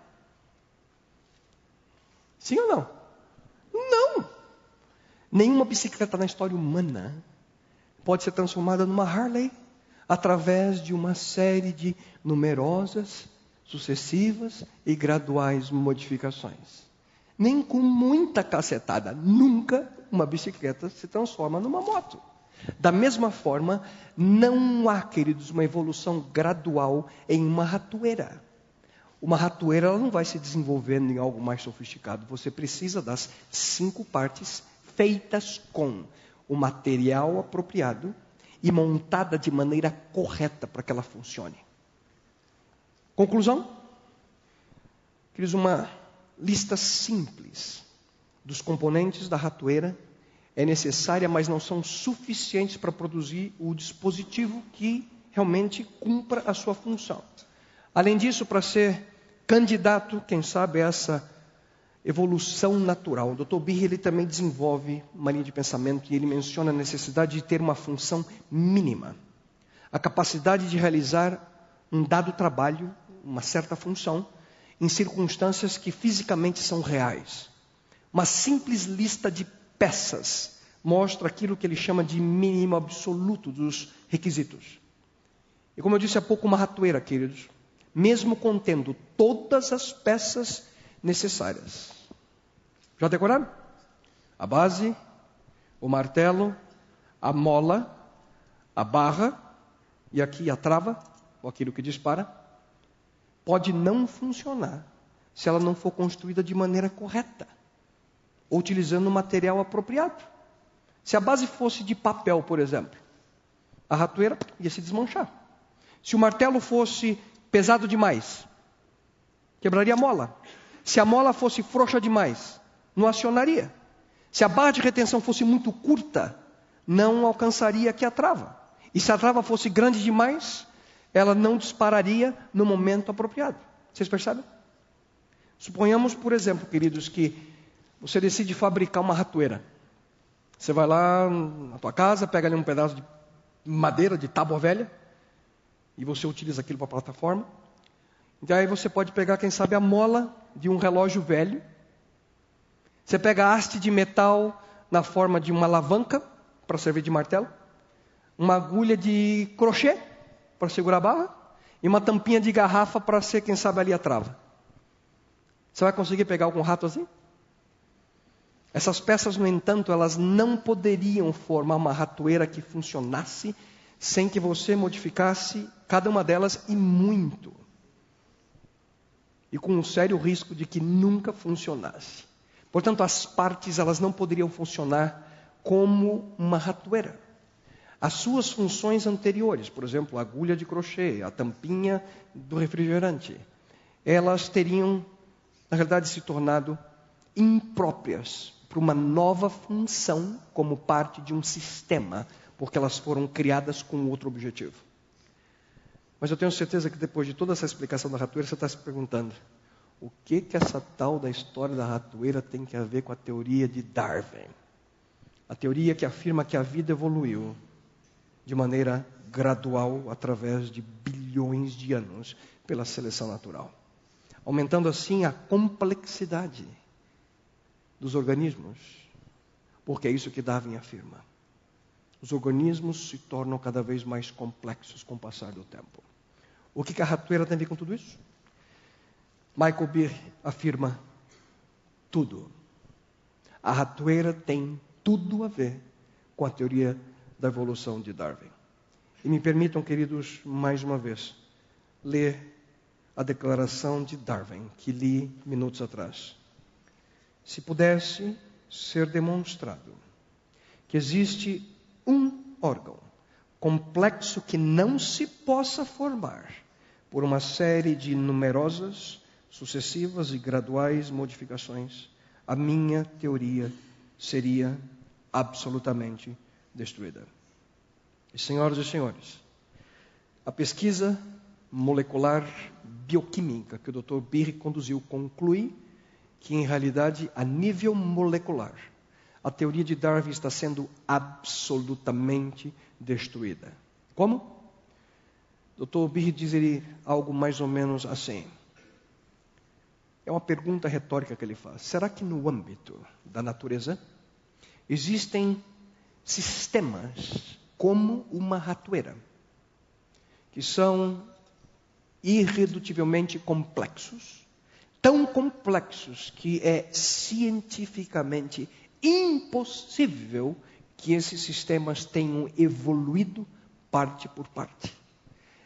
Sim ou não? Não! Nenhuma bicicleta na história humana pode ser transformada numa Harley através de uma série de numerosas, sucessivas e graduais modificações. Nem com muita cacetada, nunca uma bicicleta se transforma numa moto. Da mesma forma, não há, queridos, uma evolução gradual em uma ratoeira. Uma ratoeira ela não vai se desenvolvendo em algo mais sofisticado. Você precisa das 5 partes feitas com o material apropriado e montada de maneira correta para que ela funcione. Conclusão? Queridos, uma lista simples dos componentes da ratoeira é necessária, mas não são suficientes para produzir o dispositivo que realmente cumpra a sua função. Além disso, para ser candidato, quem sabe, a essa evolução natural, o Dr. Behe, ele também desenvolve uma linha de pensamento e ele menciona a necessidade de ter uma função mínima. A capacidade de realizar um dado trabalho, uma certa função, em circunstâncias que fisicamente são reais. Uma simples lista de peças mostra aquilo que ele chama de mínimo absoluto dos requisitos. E como eu disse há pouco, uma ratoeira, queridos, mesmo contendo todas as peças necessárias. Já decoraram? A base, o martelo, a mola, a barra e aqui a trava, ou aquilo que dispara, pode não funcionar se ela não for construída de maneira correta, ou utilizando o material apropriado. Se a base fosse de papel, por exemplo, a ratoeira ia se desmanchar. Se o martelo fosse pesado demais, Quebraria a mola. Se a mola fosse frouxa demais, não acionaria. Se a barra de retenção fosse muito curta, não alcançaria aqui a trava. E se a trava fosse grande demais, ela não dispararia no momento apropriado. Vocês percebem? Suponhamos, por exemplo, queridos, que você decide fabricar uma ratoeira. Você vai lá na tua casa, pega ali um pedaço de madeira, de tábua velha, e você utiliza aquilo para plataforma. E aí você pode pegar, quem sabe, a mola de um relógio velho. Você pega a haste de metal na forma de uma alavanca, para servir de martelo. Uma agulha de crochê, para segurar a barra. E uma tampinha de garrafa para ser, quem sabe, ali a trava. Você vai conseguir pegar algum rato assim? Essas peças, no entanto, elas não poderiam formar uma ratoeira que funcionasse sem que você modificasse cada uma delas e muito. E com um sério risco de que nunca funcionasse. Portanto, as partes elas não poderiam funcionar como uma ratoeira. As suas funções anteriores, por exemplo, a agulha de crochê, a tampinha do refrigerante, elas teriam, na realidade, se tornado impróprias para uma nova função como parte de um sistema, porque elas foram criadas com outro objetivo. Mas eu tenho certeza que depois de toda essa explicação da ratoeira, você está se perguntando, o que essa tal da história da ratoeira tem que ver com a teoria de Darwin? A teoria que afirma que a vida evoluiu de maneira gradual através de bilhões de anos pela seleção natural, aumentando assim a complexidade dos organismos, porque é isso que Darwin afirma. Os organismos se tornam cada vez mais complexos com o passar do tempo. O que a ratoeira tem a ver com tudo isso? Michael Behe afirma tudo. A ratoeira tem tudo a ver com a teoria da evolução de Darwin. E me permitam, queridos, mais uma vez, ler a declaração de Darwin, que li minutos atrás. Se pudesse ser demonstrado que existe um órgão complexo que não se possa formar por uma série de numerosas, sucessivas e graduais modificações, a minha teoria seria absolutamente destruída. E, senhoras e senhores, a pesquisa molecular bioquímica que o Dr. Behe conduziu conclui que, em realidade, a nível molecular, a teoria de Darwin está sendo absolutamente destruída. Como? Dr. Behe diz algo mais ou menos assim. É uma pergunta retórica que ele faz. Será que no âmbito da natureza existem sistemas como uma ratoeira, que são irredutivelmente complexos, tão complexos que é cientificamente impossível que esses sistemas tenham evoluído parte por parte?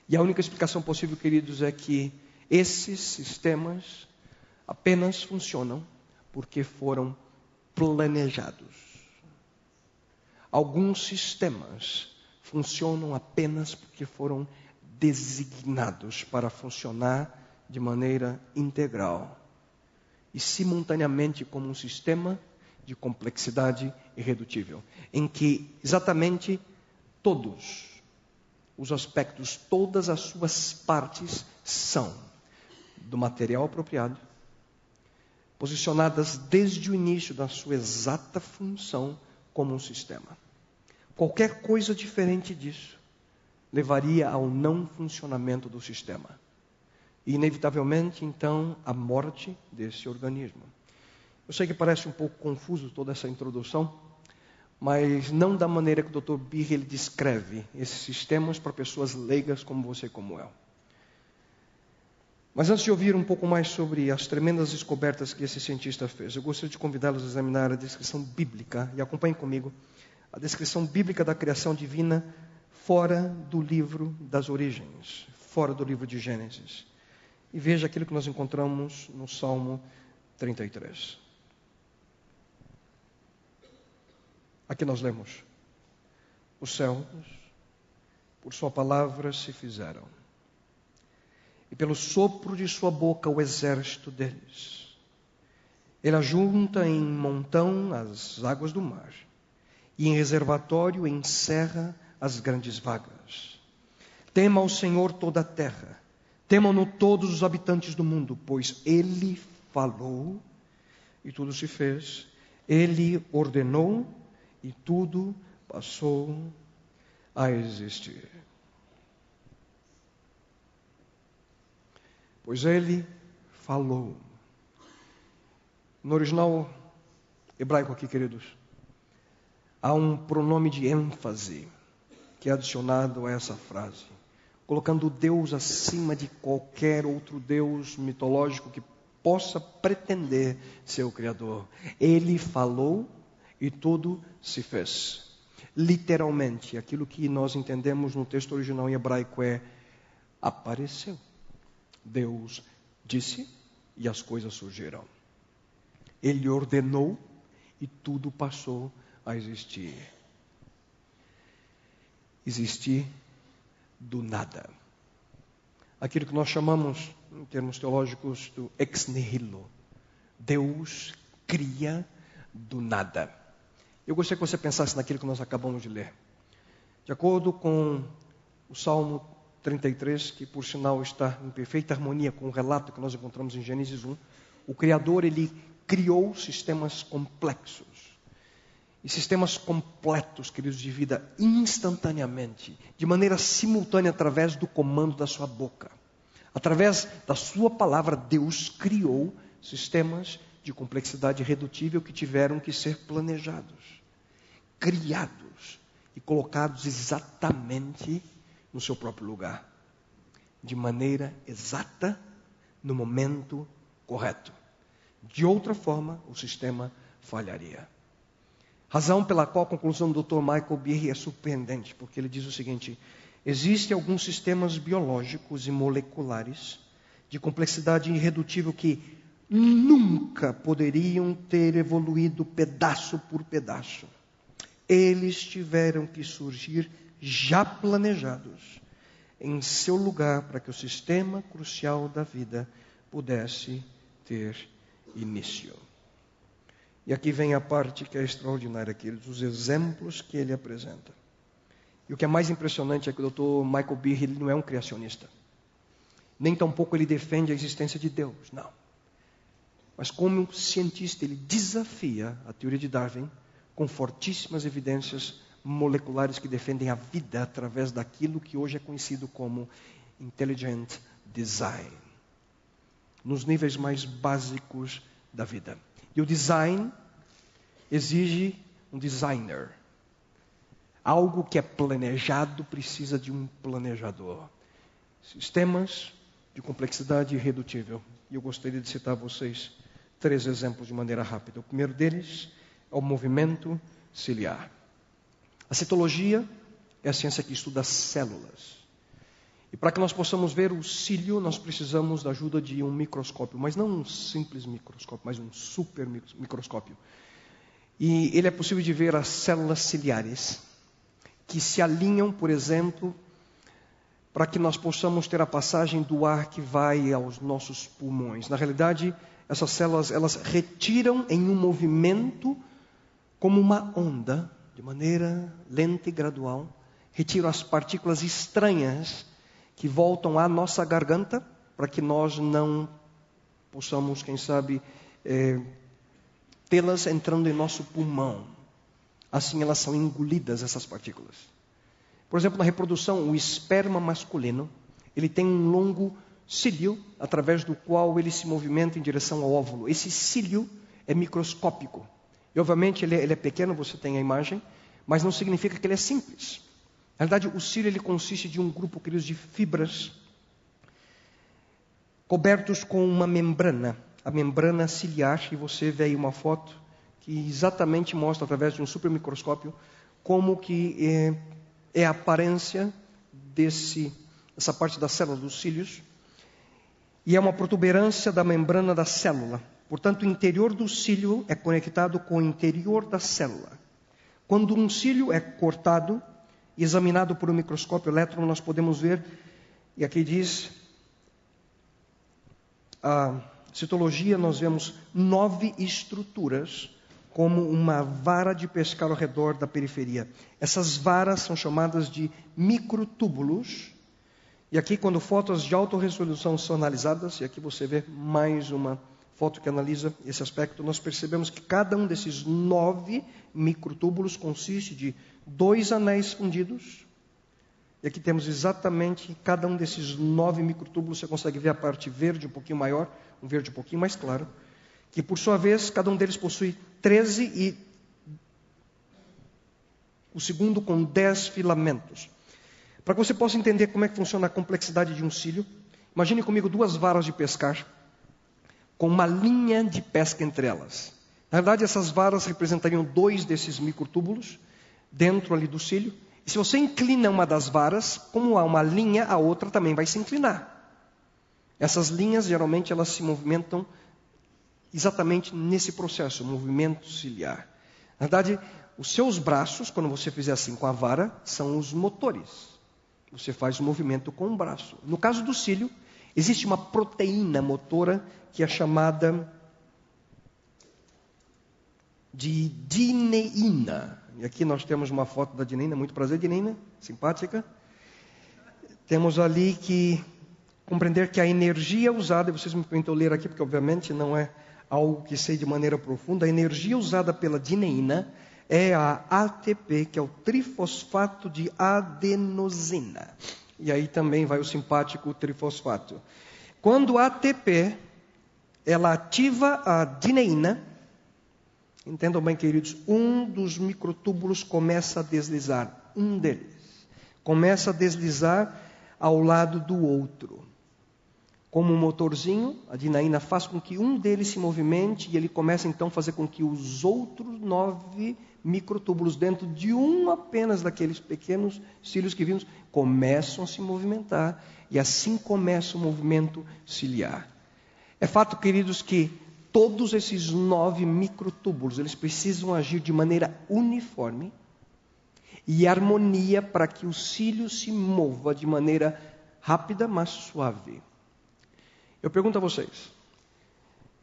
E a única explicação possível, queridos, é que esses sistemas apenas funcionam porque foram planejados. Alguns sistemas funcionam apenas porque foram designados para funcionar de maneira integral e simultaneamente como um sistema de complexidade irredutível, em que exatamente todos os aspectos, todas as suas partes são do material apropriado, posicionadas desde o início da sua exata função como um sistema. Qualquer coisa diferente disso levaria ao não funcionamento do sistema. E, inevitavelmente, então, à morte desse organismo. Eu sei que parece um pouco confuso toda essa introdução, mas não da maneira que o Dr. Behe ele descreve esses sistemas para pessoas leigas como você e como eu. Mas antes de ouvir um pouco mais sobre as tremendas descobertas que esse cientista fez, eu gostaria de convidá-los a examinar a descrição bíblica, e acompanhem comigo, a descrição bíblica da criação divina fora do livro das origens, fora do livro de Gênesis. E veja aquilo que nós encontramos no Salmo 33. Aqui nós lemos: os céus, por sua palavra se fizeram, e pelo sopro de sua boca o exército deles. Ele ajunta em montão as águas do mar, e em reservatório encerra as grandes vagas. Tema ao Senhor toda a terra, temam-no todos os habitantes do mundo, pois Ele falou e tudo se fez. Ele ordenou e tudo passou a existir. Pois Ele falou. No original hebraico aqui, queridos, há um pronome de ênfase que é adicionado a essa frase, colocando Deus acima de qualquer outro Deus mitológico que possa pretender ser o Criador. Ele falou e tudo se fez. Literalmente, aquilo que nós entendemos no texto original em hebraico é: apareceu. Deus disse e as coisas surgiram. Ele ordenou e tudo passou a existir. Existir do nada. Aquilo que nós chamamos, em termos teológicos, do ex nihilo. Deus cria do nada. Eu gostaria que você pensasse naquilo que nós acabamos de ler. De acordo com o Salmo 33, que por sinal está em perfeita harmonia com o relato que nós encontramos em Gênesis 1, o Criador, ele criou sistemas complexos. E sistemas completos, queridos, de vida instantaneamente, de maneira simultânea, através do comando da sua boca. Através da sua palavra, Deus criou sistemas de complexidade irredutível que tiveram que ser planejados, criados e colocados exatamente no seu próprio lugar, de maneira exata, no momento correto. De outra forma, o sistema falharia. Razão pela qual a conclusão do Dr. Michael Behe é surpreendente, porque ele diz o seguinte: existem alguns sistemas biológicos e moleculares de complexidade irredutível que nunca poderiam ter evoluído pedaço por pedaço. Eles tiveram que surgir já planejados em seu lugar para que o sistema crucial da vida pudesse ter início. E aqui vem a parte que é extraordinária, queridos, os exemplos que ele apresenta. E o que é mais impressionante é que o Dr. Michael Behe, ele não é um criacionista. Nem tampouco ele defende a existência de Deus, não. Mas como cientista, ele desafia a teoria de Darwin com fortíssimas evidências moleculares que defendem a vida através daquilo que hoje é conhecido como intelligent design, nos níveis mais básicos da vida. E o design exige um designer. Algo que é planejado precisa de um planejador. Sistemas de complexidade irredutível. E eu gostaria de citar a vocês 3 exemplos de maneira rápida. O primeiro deles é o movimento ciliar. A citologia é a ciência que estuda células. E para que nós possamos ver o cílio, nós precisamos da ajuda de um microscópio, mas não um simples microscópio, mas um super microscópio. E ele é possível de ver as células ciliares, que se alinham, por exemplo, para que nós possamos ter a passagem do ar que vai aos nossos pulmões. Na realidade, essas células, elas retiram em um movimento, como uma onda, de maneira lenta e gradual, retiram as partículas estranhas que voltam à nossa garganta, para que nós não possamos, quem sabe, tê-las entrando em nosso pulmão. Assim elas são engolidas, essas partículas. Por exemplo, na reprodução, o esperma masculino, ele tem um longo cílio, através do qual ele se movimenta em direção ao óvulo. Esse cílio é microscópico. E, obviamente, ele é pequeno, você tem a imagem, mas não significa que ele é simples. Na verdade, o cílio ele consiste de um grupo, queridos, de fibras cobertos com uma membrana, a membrana ciliar, e você vê aí uma foto que exatamente mostra, através de um supermicroscópio, como que é a aparência dessa parte da célula, dos cílios, e é uma protuberância da membrana da célula. Portanto, o interior do cílio é conectado com o interior da célula. Quando um cílio é cortado e examinado por um microscópio elétron, nós podemos ver, e aqui diz, a citologia, nós vemos 9 estruturas como uma vara de pescar ao redor da periferia. Essas varas são chamadas de microtúbulos. E aqui, quando fotos de alta resolução são analisadas, e aqui você vê mais uma foto que analisa esse aspecto, nós percebemos que cada um desses 9 microtúbulos consiste de 2 anéis fundidos. E aqui temos exatamente cada um desses 9 microtúbulos. Você consegue ver a parte verde um pouquinho maior, um verde um pouquinho mais claro, que por sua vez, cada um deles possui 13 e o segundo com 10 filamentos. Para que você possa entender como é que funciona a complexidade de um cílio, imagine comigo 2 varas de pescar com uma linha de pesca entre elas. Na verdade, essas varas representariam 2 desses microtúbulos dentro ali do cílio. E se você inclina uma das varas, como há uma linha, a outra também vai se inclinar. Essas linhas, geralmente, elas se movimentam exatamente nesse processo, movimento ciliar. Na verdade, os seus braços, quando você fizer assim com a vara, são os motores. Você faz o movimento com o braço. No caso do cílio, existe uma proteína motora que é chamada de dineína. E aqui nós temos uma foto da dineína. Muito prazer, dineína. Simpática. Temos ali que compreender que a energia usada, e vocês me permitam ler aqui, porque obviamente não é algo que sei de maneira profunda, a energia usada pela dineína é a ATP, que é o trifosfato de adenosina. E aí também vai o simpático trifosfato. Quando a ATP, ela ativa a dineína, entendam bem, queridos, um dos microtúbulos começa a deslizar, um deles. Começa a deslizar ao lado do outro. Como um motorzinho, a dineína faz com que um deles se movimente e ele começa então a fazer com que os outros 9 microtúbulos dentro de um apenas daqueles pequenos cílios que vimos começam a se movimentar e assim começa o movimento ciliar. É fato, queridos, que todos esses 9 microtúbulos, eles precisam agir de maneira uniforme e harmonia para que o cílio se mova de maneira rápida, mas suave. Eu pergunto a vocês,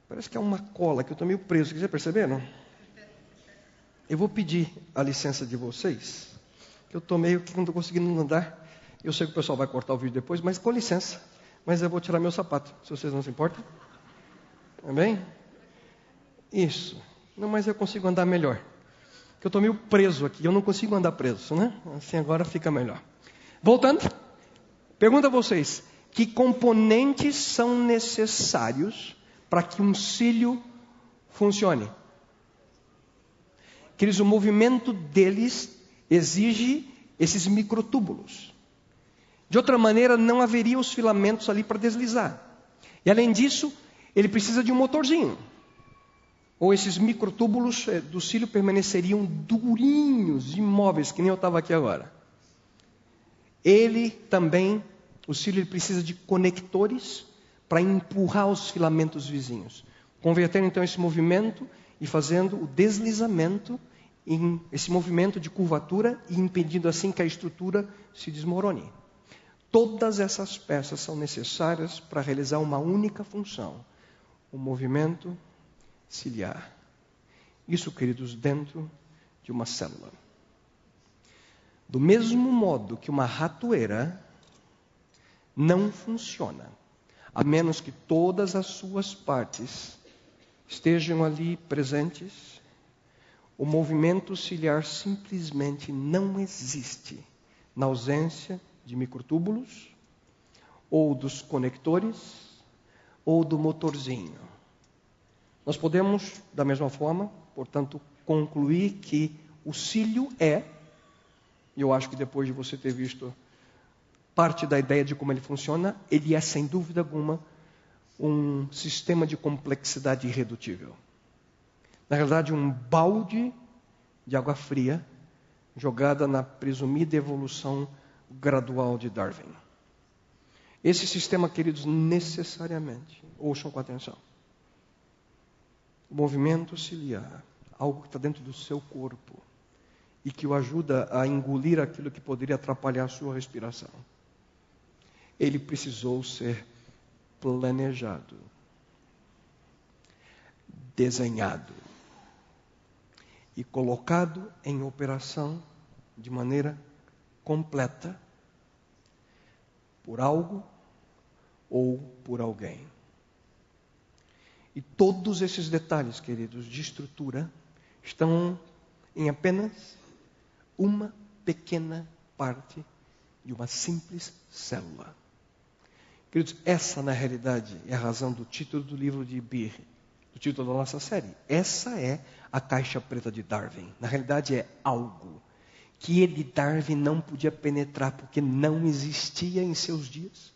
parece que é uma cola que eu estou meio preso, vocês perceberam? Eu vou pedir a licença de vocês, que eu estou meio que não estou conseguindo andar. Eu sei que o pessoal vai cortar o vídeo depois, mas com licença. Mas eu vou tirar meu sapato, se vocês não se importam. Amém? Isso. Não, mas eu consigo andar melhor. Porque eu estou meio preso aqui, eu não consigo andar preso, né? Assim agora fica melhor. Voltando, pergunto a vocês, que componentes são necessários para que um cílio funcione? Queridos, o movimento deles exige esses microtúbulos. De outra maneira, não haveria os filamentos ali para deslizar. E além disso, ele precisa de um motorzinho. Ou esses microtúbulos do cílio permaneceriam durinhos, imóveis, que nem eu estava aqui agora. Ele também, o cílio, ele precisa de conectores para empurrar os filamentos vizinhos. Convertendo então esse movimento e fazendo o deslizamento em esse movimento de curvatura e impedindo assim que a estrutura se desmorone. Todas essas peças são necessárias para realizar uma única função, o movimento ciliar. Isso, queridos, dentro de uma célula. Do mesmo modo que uma ratoeira não funciona, a menos que todas as suas partes estejam ali presentes, o movimento ciliar simplesmente não existe na ausência de microtúbulos, ou dos conectores, ou do motorzinho. Nós podemos, da mesma forma, portanto, concluir que o cílio é, e eu acho que depois de você ter visto parte da ideia de como ele funciona, ele é, sem dúvida alguma, um sistema de complexidade irredutível. Na realidade, um balde de água fria jogada na presumida evolução gradual de Darwin. Esse sistema, queridos, necessariamente, ouçam com atenção, o movimento ciliar, algo que está dentro do seu corpo e que o ajuda a engolir aquilo que poderia atrapalhar a sua respiração. Ele precisou ser planejado. desenhado e colocado em operação de maneira completa por algo ou por alguém. E todos esses detalhes, queridos, de estrutura, estão em apenas uma pequena parte de uma simples célula. Queridos, essa na realidade é a razão do título do livro de Bir, do título da nossa série. Essa é a caixa preta de Darwin. Na realidade é algo que ele, Darwin, não podia penetrar porque não existia em seus dias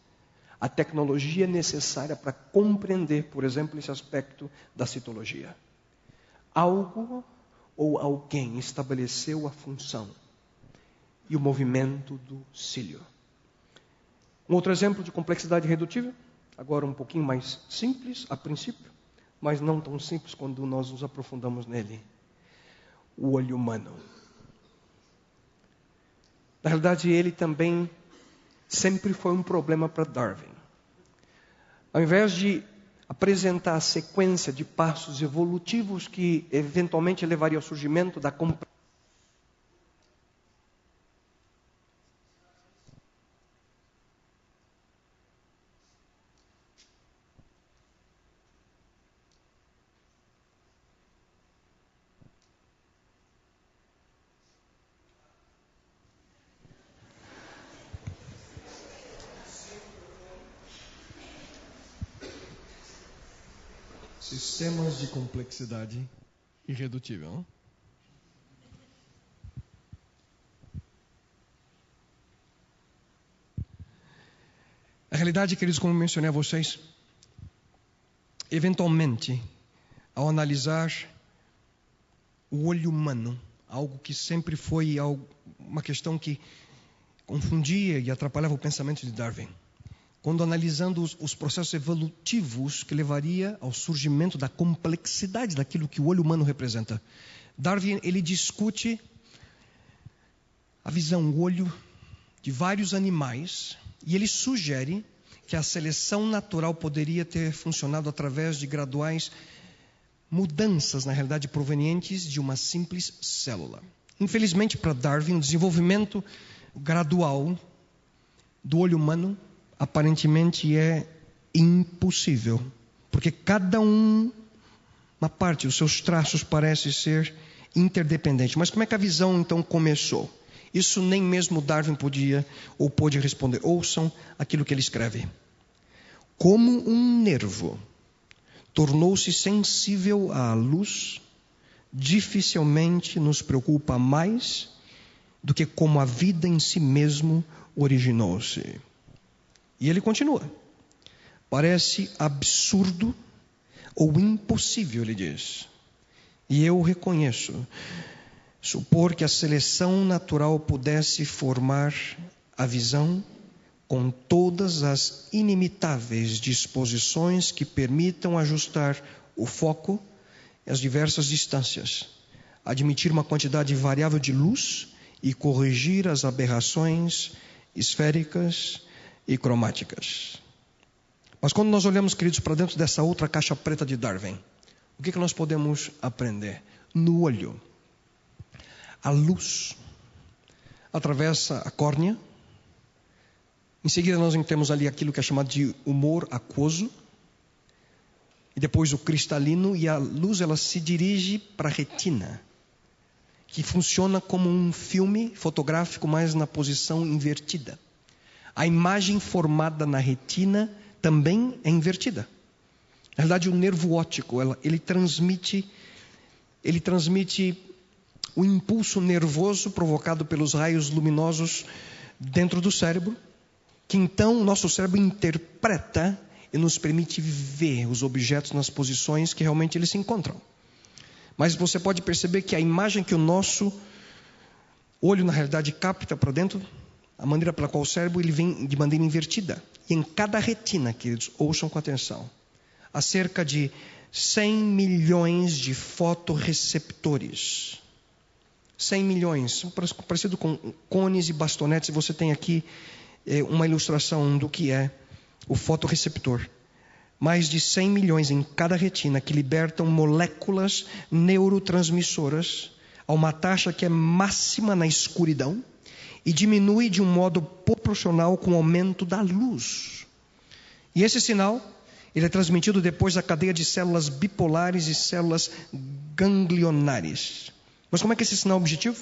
a tecnologia necessária para compreender, por exemplo, esse aspecto da citologia. Algo ou alguém estabeleceu a função e o movimento do cílio. Um outro exemplo de complexidade redutível, agora um pouquinho mais simples a princípio, mas não tão simples quando nós nos aprofundamos nele. O olho humano. Na realidade, ele também sempre foi um problema para Darwin. Ao invés de apresentar a sequência de passos evolutivos que eventualmente levaria ao surgimento da sistemas de complexidade irredutível. A realidade, queridos, como mencionei a vocês, eventualmente, ao analisar o olho humano, algo que sempre foi uma questão que confundia e atrapalhava o pensamento de Darwin. Quando analisando os processos evolutivos que levaria ao surgimento da complexidade daquilo que o olho humano representa. Darwin, ele discute a visão, o olho de vários animais, e ele sugere que a seleção natural poderia ter funcionado através de graduais mudanças, na realidade, provenientes de uma simples célula. Infelizmente, para Darwin, o desenvolvimento gradual do olho humano aparentemente é impossível, porque cada uma parte, os seus traços parecem ser interdependentes. Mas como é que a visão então começou? Isso nem mesmo Darwin podia ou pôde responder. Ouçam aquilo que ele escreve. Como um nervo tornou-se sensível à luz, dificilmente nos preocupa mais do que como a vida em si mesmo originou-se. E ele continua. Parece absurdo ou impossível, ele diz. E eu reconheço. Supor que a seleção natural pudesse formar a visão com todas as inimitáveis disposições que permitam ajustar o foco e as diversas distâncias, admitir uma quantidade variável de luz e corrigir as aberrações esféricas e cromáticas. Mas quando nós olhamos, queridos, para dentro dessa outra caixa preta de Darwin, o que nós podemos aprender? No olho, a luz atravessa a córnea. Em seguida nós temos ali aquilo que é chamado de humor aquoso, e depois o cristalino, e a luz ela se dirige para a retina, que funciona como um filme fotográfico, mas na posição invertida. A imagem formada na retina também é invertida. Na verdade, o nervo óptico, ele transmite o impulso nervoso provocado pelos raios luminosos dentro do cérebro, que então o nosso cérebro interpreta e nos permite ver os objetos nas posições que realmente eles se encontram. Mas você pode perceber que a imagem que o nosso olho, na realidade, capta para dentro, a maneira pela qual o cérebro ele vem de maneira invertida. E em cada retina, queridos, ouçam com atenção, há cerca de 100 milhões de fotorreceptores. 100 milhões, parecido com cones e bastonetes. Você tem aqui uma ilustração do que é o fotorreceptor. mais de 100 milhões em cada retina, que libertam moléculas neurotransmissoras a uma taxa que é máxima na escuridão e diminui de um modo proporcional com o aumento da luz. E esse sinal, ele é transmitido depois da cadeia de células bipolares e células ganglionares. Mas como é que esse sinal é objetivo?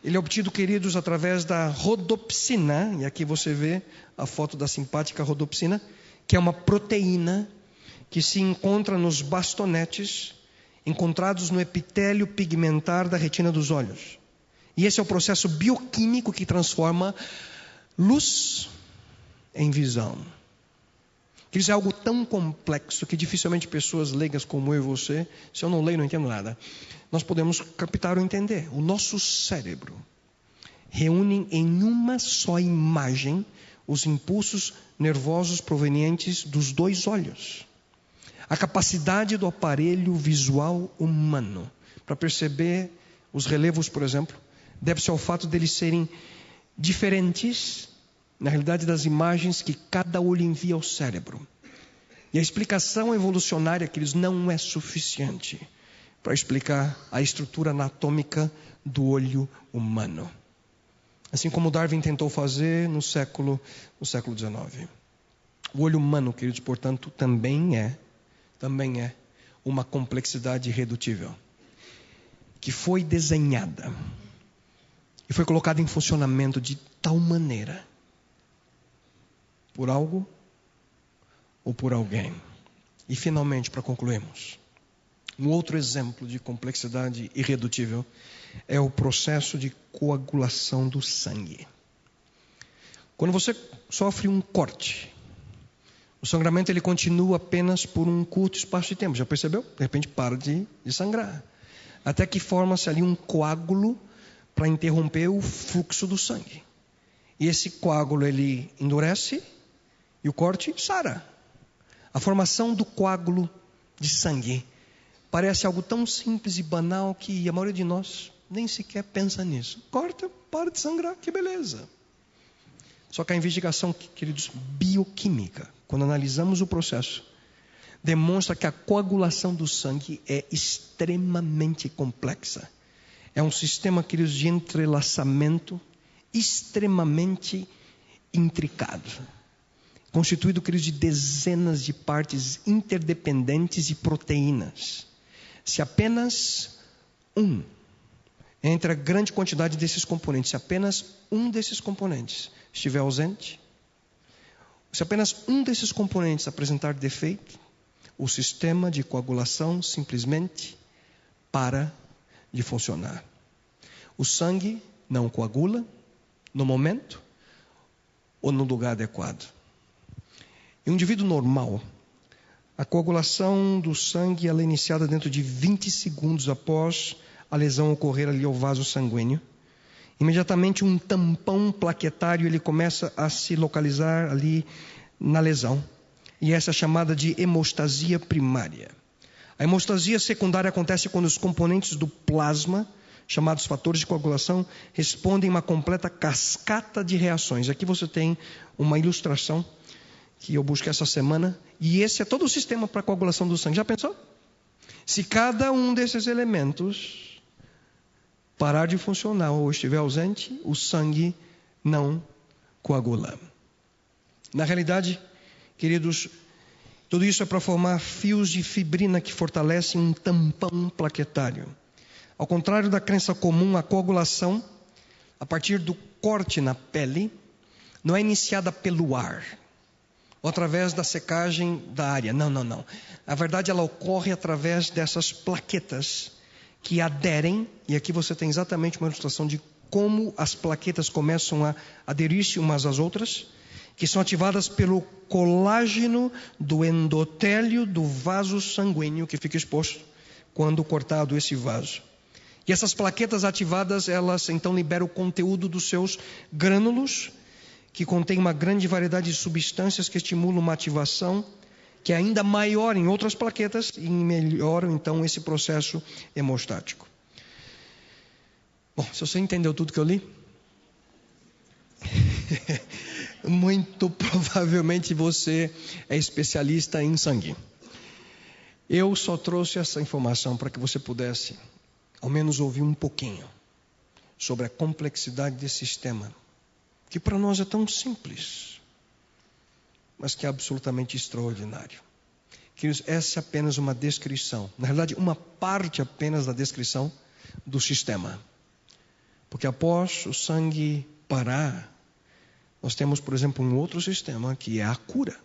Ele é obtido, queridos, através da rodopsina, e aqui você vê a foto da simpática rodopsina, que é uma proteína que se encontra nos bastonetes encontrados no epitélio pigmentar da retina dos olhos. E esse é o processo bioquímico que transforma luz em visão. Isso é algo tão complexo que dificilmente pessoas leigas como eu e você, se eu não leio, não entendo nada, nós podemos captar ou entender. O nosso cérebro reúne em uma só imagem os impulsos nervosos provenientes dos dois olhos. A capacidade do aparelho visual humano para perceber os relevos, por exemplo, deve-se ao fato deles serem diferentes, na realidade, das imagens que cada olho envia ao cérebro. E a explicação evolucionária, queridos, não é suficiente para explicar a estrutura anatômica do olho humano. Assim como Darwin tentou fazer no século XIX. O olho humano, queridos, portanto, também é uma complexidade irredutível, que foi desenhada e foi colocada em funcionamento de tal maneira por algo ou por alguém. E finalmente, para concluirmos, um outro exemplo de complexidade irredutível é o processo de coagulação do sangue. Quando você sofre um corte, o sangramento ele continua apenas por um curto espaço de tempo. Já percebeu? De repente para de sangrar. Até que forma-se ali um coágulo para interromper o fluxo do sangue. E esse coágulo ele endurece e o corte sara. A formação do coágulo de sangue parece algo tão simples e banal que a maioria de nós nem sequer pensa nisso. Corta, para de sangrar, que beleza. Só que a investigação, queridos, bioquímica, quando analisamos o processo, demonstra que a coagulação do sangue é extremamente complexa. É um sistema, queridos, de entrelaçamento extremamente intricado. Constituído, queridos, de dezenas de partes interdependentes e proteínas. Se apenas entre a grande quantidade desses componentes, se apenas um desses componentes estiver ausente, se apenas um desses componentes apresentar defeito, o sistema de coagulação simplesmente para de funcionar. O sangue não coagula no momento ou no lugar adequado. Em um indivíduo normal, a coagulação do sangue ela é iniciada dentro de 20 segundos após a lesão ocorrer ali ao vaso sanguíneo. Imediatamente um tampão plaquetário ele começa a se localizar ali na lesão. E essa é chamada de hemostasia primária. A hemostasia secundária acontece quando os componentes do plasma, chamados fatores de coagulação, respondem a uma completa cascata de reações. Aqui você tem uma ilustração que eu busquei essa semana. E esse é todo o sistema para a coagulação do sangue. Já pensou? Se cada um desses elementos parar de funcionar ou estiver ausente, o sangue não coagula. Na realidade, queridos, tudo isso é para formar fios de fibrina que fortalecem um tampão plaquetário. Ao contrário da crença comum, a coagulação, a partir do corte na pele, não é iniciada pelo ar ou através da secagem da área. Não. Na verdade, ela ocorre através dessas plaquetas que aderem, e aqui você tem exatamente uma ilustração de como as plaquetas começam a aderir-se umas às outras, que são ativadas pelo colágeno do endotélio do vaso sanguíneo que fica exposto quando cortado esse vaso. E essas plaquetas ativadas, elas então liberam o conteúdo dos seus grânulos, que contém uma grande variedade de substâncias que estimulam uma ativação que é ainda maior em outras plaquetas e melhoram então esse processo hemostático. Bom, se você entendeu tudo que eu li, muito provavelmente Provavelmente você é especialista em sangue. Eu só trouxe essa informação para que você pudesse, ao menos, ouvir um pouquinho sobre a complexidade desse sistema, que para nós é tão simples, mas que é absolutamente extraordinário. Queridos, essa é apenas uma descrição, na verdade, uma parte apenas da descrição do sistema. Porque após o sangue parar, nós temos, por exemplo, um outro sistema que é a cura.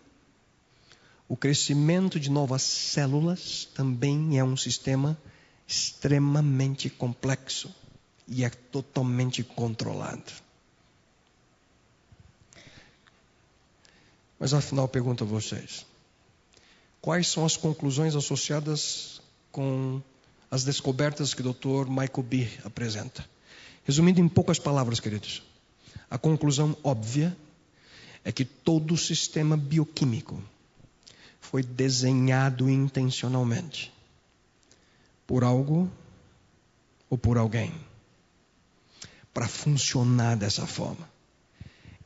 O crescimento de novas células também é um sistema extremamente complexo e é totalmente controlado. Mas afinal, pergunto a vocês: quais são as conclusões associadas com as descobertas que o Dr. Michael Behe apresenta? Resumindo em poucas palavras, queridos, a conclusão óbvia é que todo o sistema bioquímico foi desenhado intencionalmente por algo ou por alguém para funcionar dessa forma.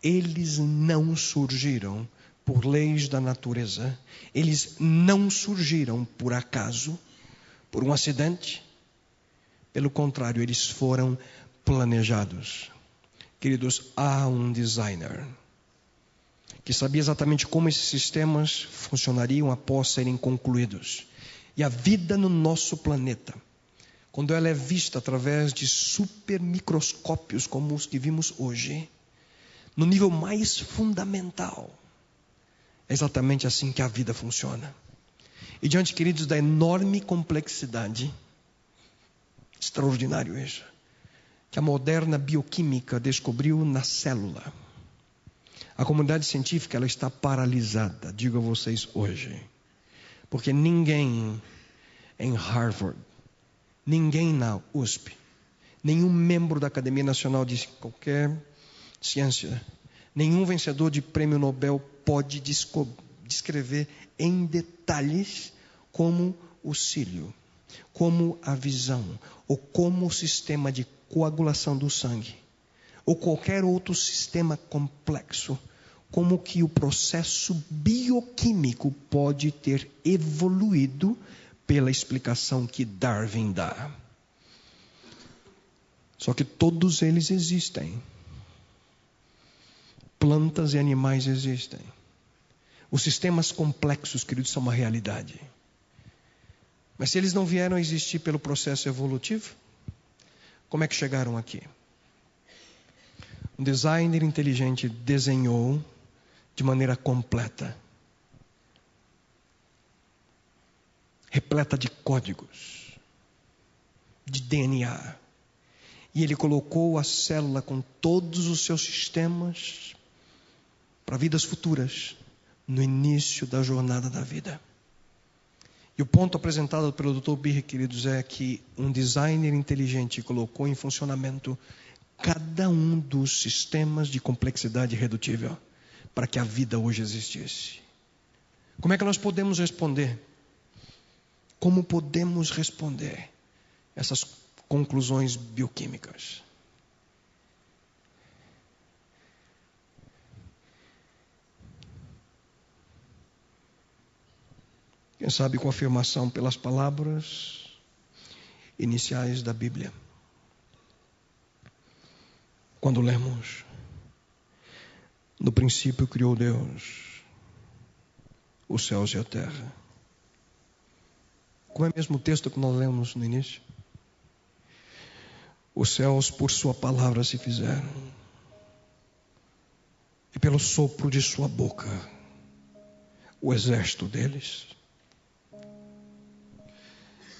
Eles não surgiram por leis da natureza, eles não surgiram por acaso, por um acidente. Pelo contrário, eles foram planejados. Queridos, há um designer que sabia exatamente como esses sistemas funcionariam após serem concluídos. E a vida no nosso planeta, quando ela é vista através de supermicroscópios como os que vimos hoje, no nível mais fundamental, é exatamente assim que a vida funciona. E diante, queridos, da enorme complexidade, extraordinário isso, que a moderna bioquímica descobriu na célula, a comunidade científica ela está paralisada, digo a vocês hoje, porque ninguém em Harvard, ninguém na USP, nenhum membro da Academia Nacional de qualquer ciência, nenhum vencedor de prêmio Nobel pode descrever em detalhes como o cílio, como a visão, ou como o sistema de coagulação do sangue, ou qualquer outro sistema complexo, como que o processo bioquímico pode ter evoluído pela explicação que Darwin dá. Só que todos eles existem. Plantas e animais existem. Os sistemas complexos, queridos, são uma realidade. Mas se eles não vieram a existir pelo processo evolutivo, como é que chegaram aqui? Um designer inteligente desenhou de maneira completa, repleta de códigos, de DNA. E ele colocou a célula com todos os seus sistemas para vidas futuras, no início da jornada da vida. E o ponto apresentado pelo Dr. Behe, queridos, é que um designer inteligente colocou em funcionamento cada um dos sistemas de complexidade irredutível para que a vida hoje existisse. Como é que nós podemos responder? Como podemos responder essas conclusões bioquímicas? Quem sabe com a afirmação pelas palavras iniciais da Bíblia. Quando lemos, no princípio criou Deus os céus e a terra. Como é mesmo o texto que nós lemos no início? Os céus por sua palavra se fizeram, e pelo sopro de sua boca, o exército deles.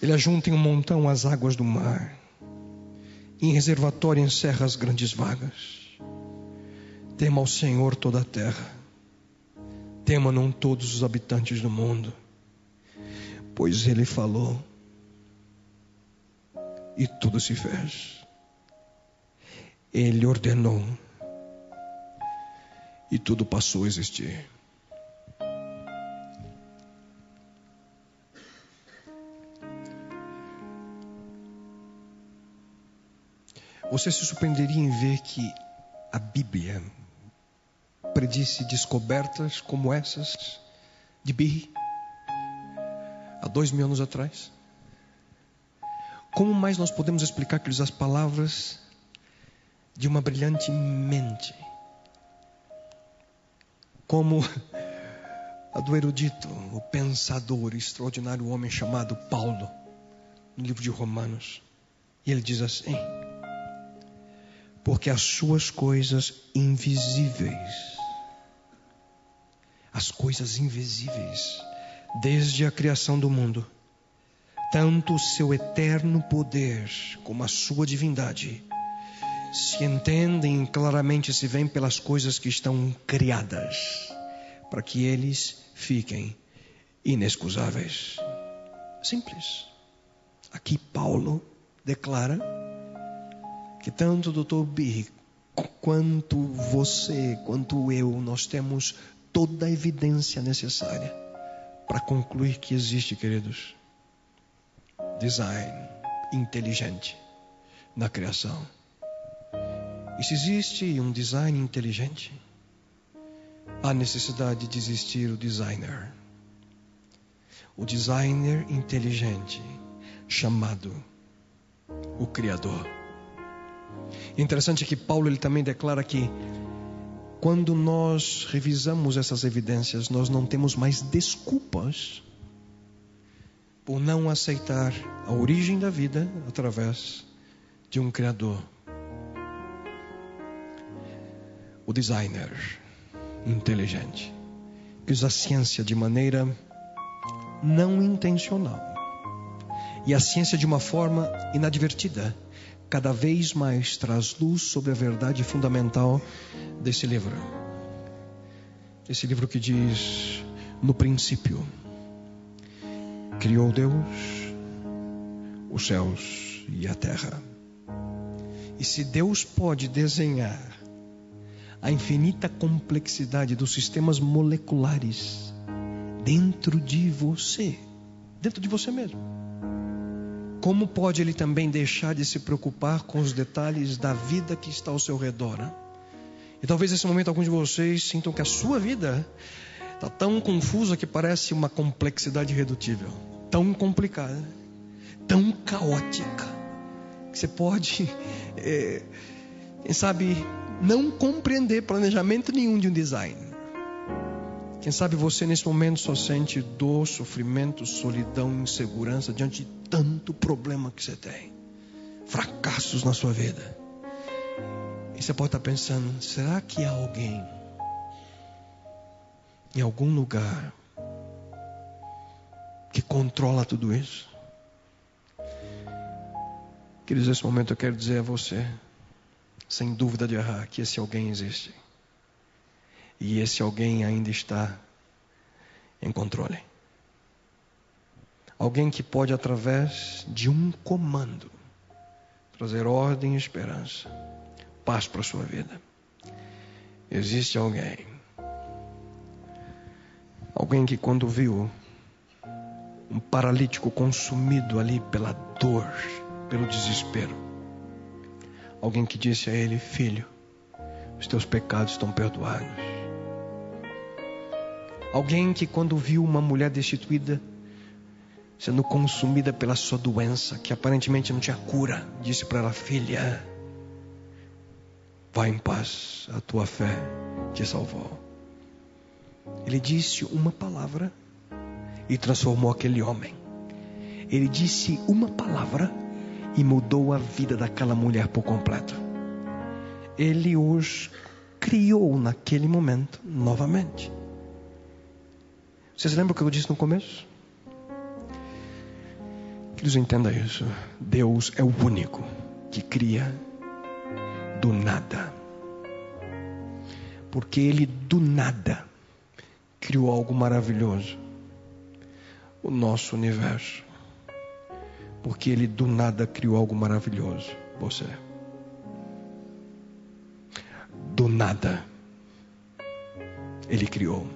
Ele ajunta em um montão as águas do mar, e em reservatório encerra as grandes vagas. Tema ao Senhor toda a terra, temam-no todos os habitantes do mundo, pois Ele falou, e tudo se fez. Ele ordenou, e tudo passou a existir. Você se surpreenderia em ver que a Bíblia predisse descobertas como essas de Birri há 2000 anos atrás? Como mais nós podemos explicar que as palavras de uma brilhante mente, como a do erudito, o pensador, extraordinário homem chamado Paulo, no livro de Romanos? E ele diz assim: porque as suas coisas invisíveis, desde a criação do mundo, tanto o seu eterno poder como a sua divindade, se entendem claramente, se veem pelas coisas que estão criadas, para que eles fiquem inexcusáveis. Simples. Aqui Paulo declara que tanto o Dr. Birri quanto você, quanto eu, nós temos toda a evidência necessária para concluir que existe, queridos, design inteligente na criação. E se existe um design inteligente, há necessidade de existir o designer. O designer inteligente, chamado o Criador. Interessante que Paulo ele também declara que quando nós revisamos essas evidências, nós não temos mais desculpas por não aceitar a origem da vida através de um Criador. O designer inteligente que usa a ciência de maneira não intencional e a ciência de uma forma inadvertida, cada vez mais traz luz sobre a verdade fundamental desse livro. Esse livro que diz: no princípio criou Deus os céus e a terra. E se Deus pode desenhar a infinita complexidade dos sistemas moleculares dentro de você mesmo, como pode Ele também deixar de se preocupar com os detalhes da vida que está ao seu redor, né? E talvez nesse momento alguns de vocês sintam que a sua vida está tão confusa que parece uma complexidade irredutível, tão complicada, tão caótica, que você pode, quem sabe, não compreender planejamento nenhum de um design. Quem sabe você nesse momento só sente dor, sofrimento, solidão, insegurança diante de tanto problema que você tem, fracassos na sua vida. E você pode estar pensando: será que há alguém em algum lugar que controla tudo isso? Queridos, nesse momento eu quero dizer a você, sem dúvida de errar, que esse alguém existe. E esse alguém ainda está em controle. Alguém que pode, através de um comando, trazer ordem e esperança, paz para a sua vida. Existe alguém que quando viu um paralítico consumido ali pela dor, pelo desespero, alguém que disse a ele: filho, os teus pecados estão perdoados. Alguém que quando viu uma mulher destituída sendo consumida pela sua doença, que aparentemente não tinha cura, disse para ela: filha, vá em paz, a tua fé te salvou. Ele disse uma palavra e transformou aquele homem. Ele disse uma palavra e mudou a vida daquela mulher por completo. Ele os criou naquele momento novamente. Vocês lembram o que eu disse no começo? Queridos, entenda isso. Deus é o único que cria do nada. Porque Ele do nada criou algo maravilhoso. O nosso universo. Porque Ele do nada criou algo maravilhoso. Você. Do nada Ele criou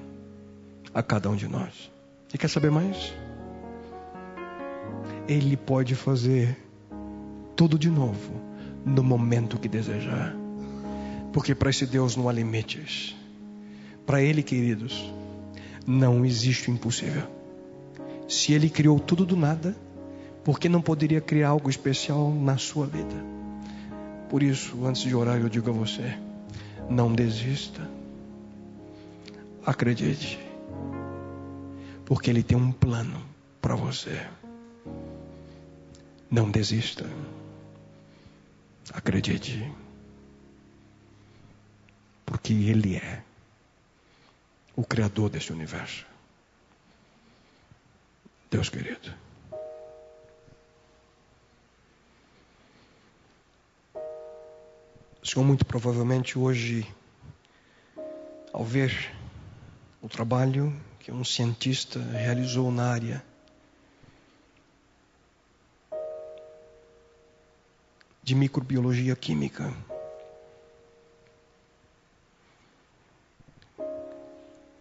a cada um de nós. E quer saber mais? Ele pode fazer tudo de novo no momento que desejar. Porque para esse Deus não há limites. Para Ele, queridos, não existe o impossível. Se Ele criou tudo do nada, por que não poderia criar algo especial na sua vida? Por isso, antes de orar, eu digo a você: não desista. Acredite. Porque Ele tem um plano para você. Não desista. Acredite. Porque Ele é o Criador desse universo. Deus querido, o Senhor muito provavelmente hoje, ao ver o trabalho que um cientista realizou na área de microbiologia química,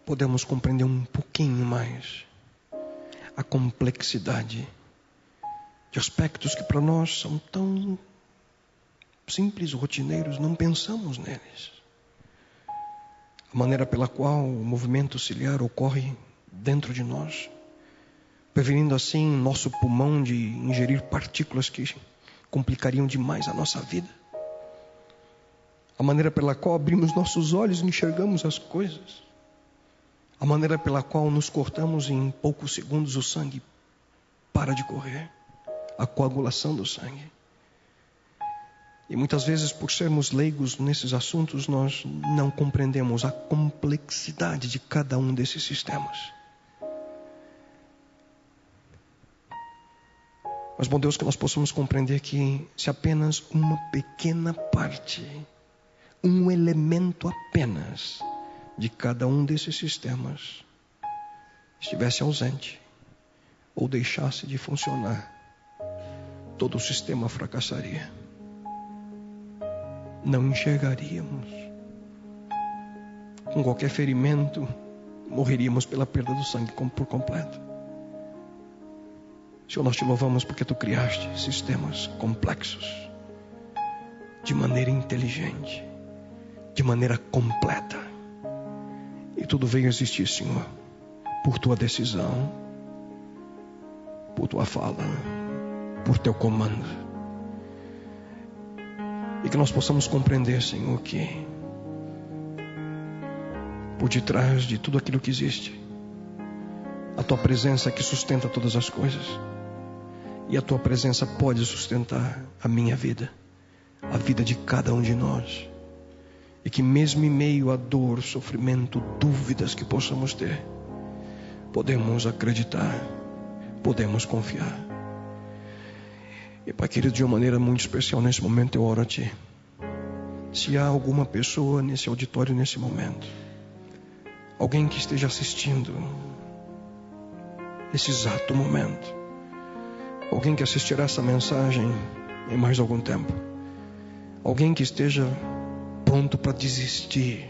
podemos compreender um pouquinho mais a complexidade de aspectos que para nós são tão simples, rotineiros, não pensamos neles. A maneira pela qual o movimento ciliar ocorre dentro de nós, prevenindo assim nosso pulmão de ingerir partículas que complicariam demais a nossa vida. A maneira pela qual abrimos nossos olhos e enxergamos as coisas. A maneira pela qual nos cortamos e em poucos segundos o sangue para de correr. A coagulação do sangue. E muitas vezes, por sermos leigos nesses assuntos, nós não compreendemos a complexidade de cada um desses sistemas. Mas, bom Deus, que nós possamos compreender que se apenas uma pequena parte, um elemento apenas de cada um desses sistemas estivesse ausente ou deixasse de funcionar, todo o sistema fracassaria. Não enxergaríamos. Com qualquer ferimento, morreríamos pela perda do sangue por completo. Senhor, nós te louvamos porque tu criaste sistemas complexos, de maneira inteligente, de maneira completa. E tudo veio existir, Senhor, por tua decisão, por tua fala, por teu comando. E que nós possamos compreender, Senhor, que por detrás de tudo aquilo que existe, a tua presença é que sustenta todas as coisas. E a tua presença pode sustentar a minha vida, a vida de cada um de nós. E que mesmo em meio à dor, sofrimento, dúvidas que possamos ter, podemos acreditar, podemos confiar. E Pai querido, de uma maneira muito especial nesse momento eu oro a Ti. Se há alguma pessoa nesse auditório nesse momento, alguém que esteja assistindo nesse exato momento, alguém que assistirá essa mensagem em mais algum tempo, alguém que esteja pronto para desistir,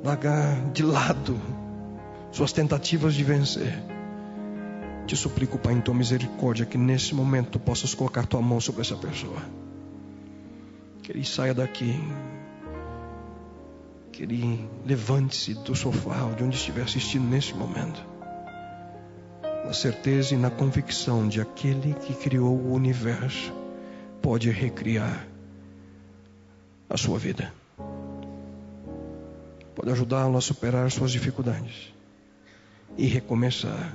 largar de lado suas tentativas de vencer, te suplico, Pai, em tua misericórdia, que nesse momento tu possas colocar tua mão sobre essa pessoa, que ele saia daqui, que ele levante-se do sofá de onde estiver assistindo nesse momento, na certeza e na convicção de aquele que criou o universo pode recriar a sua vida, pode ajudá-lo a superar suas dificuldades e recomeçar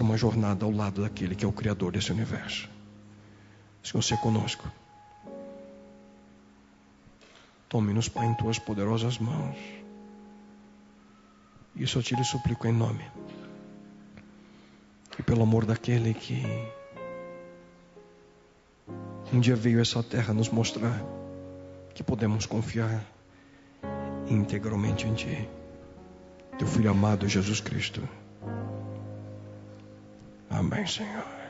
uma jornada ao lado daquele que é o Criador desse universo. Senhor, seja conosco. Tome-nos, Pai, em tuas poderosas mãos. Isso eu te lhe suplico em nome e pelo amor daquele que um dia veio a essa terra nos mostrar que podemos confiar integralmente em Ti, teu Filho amado Jesus Cristo. Amém, Senhor.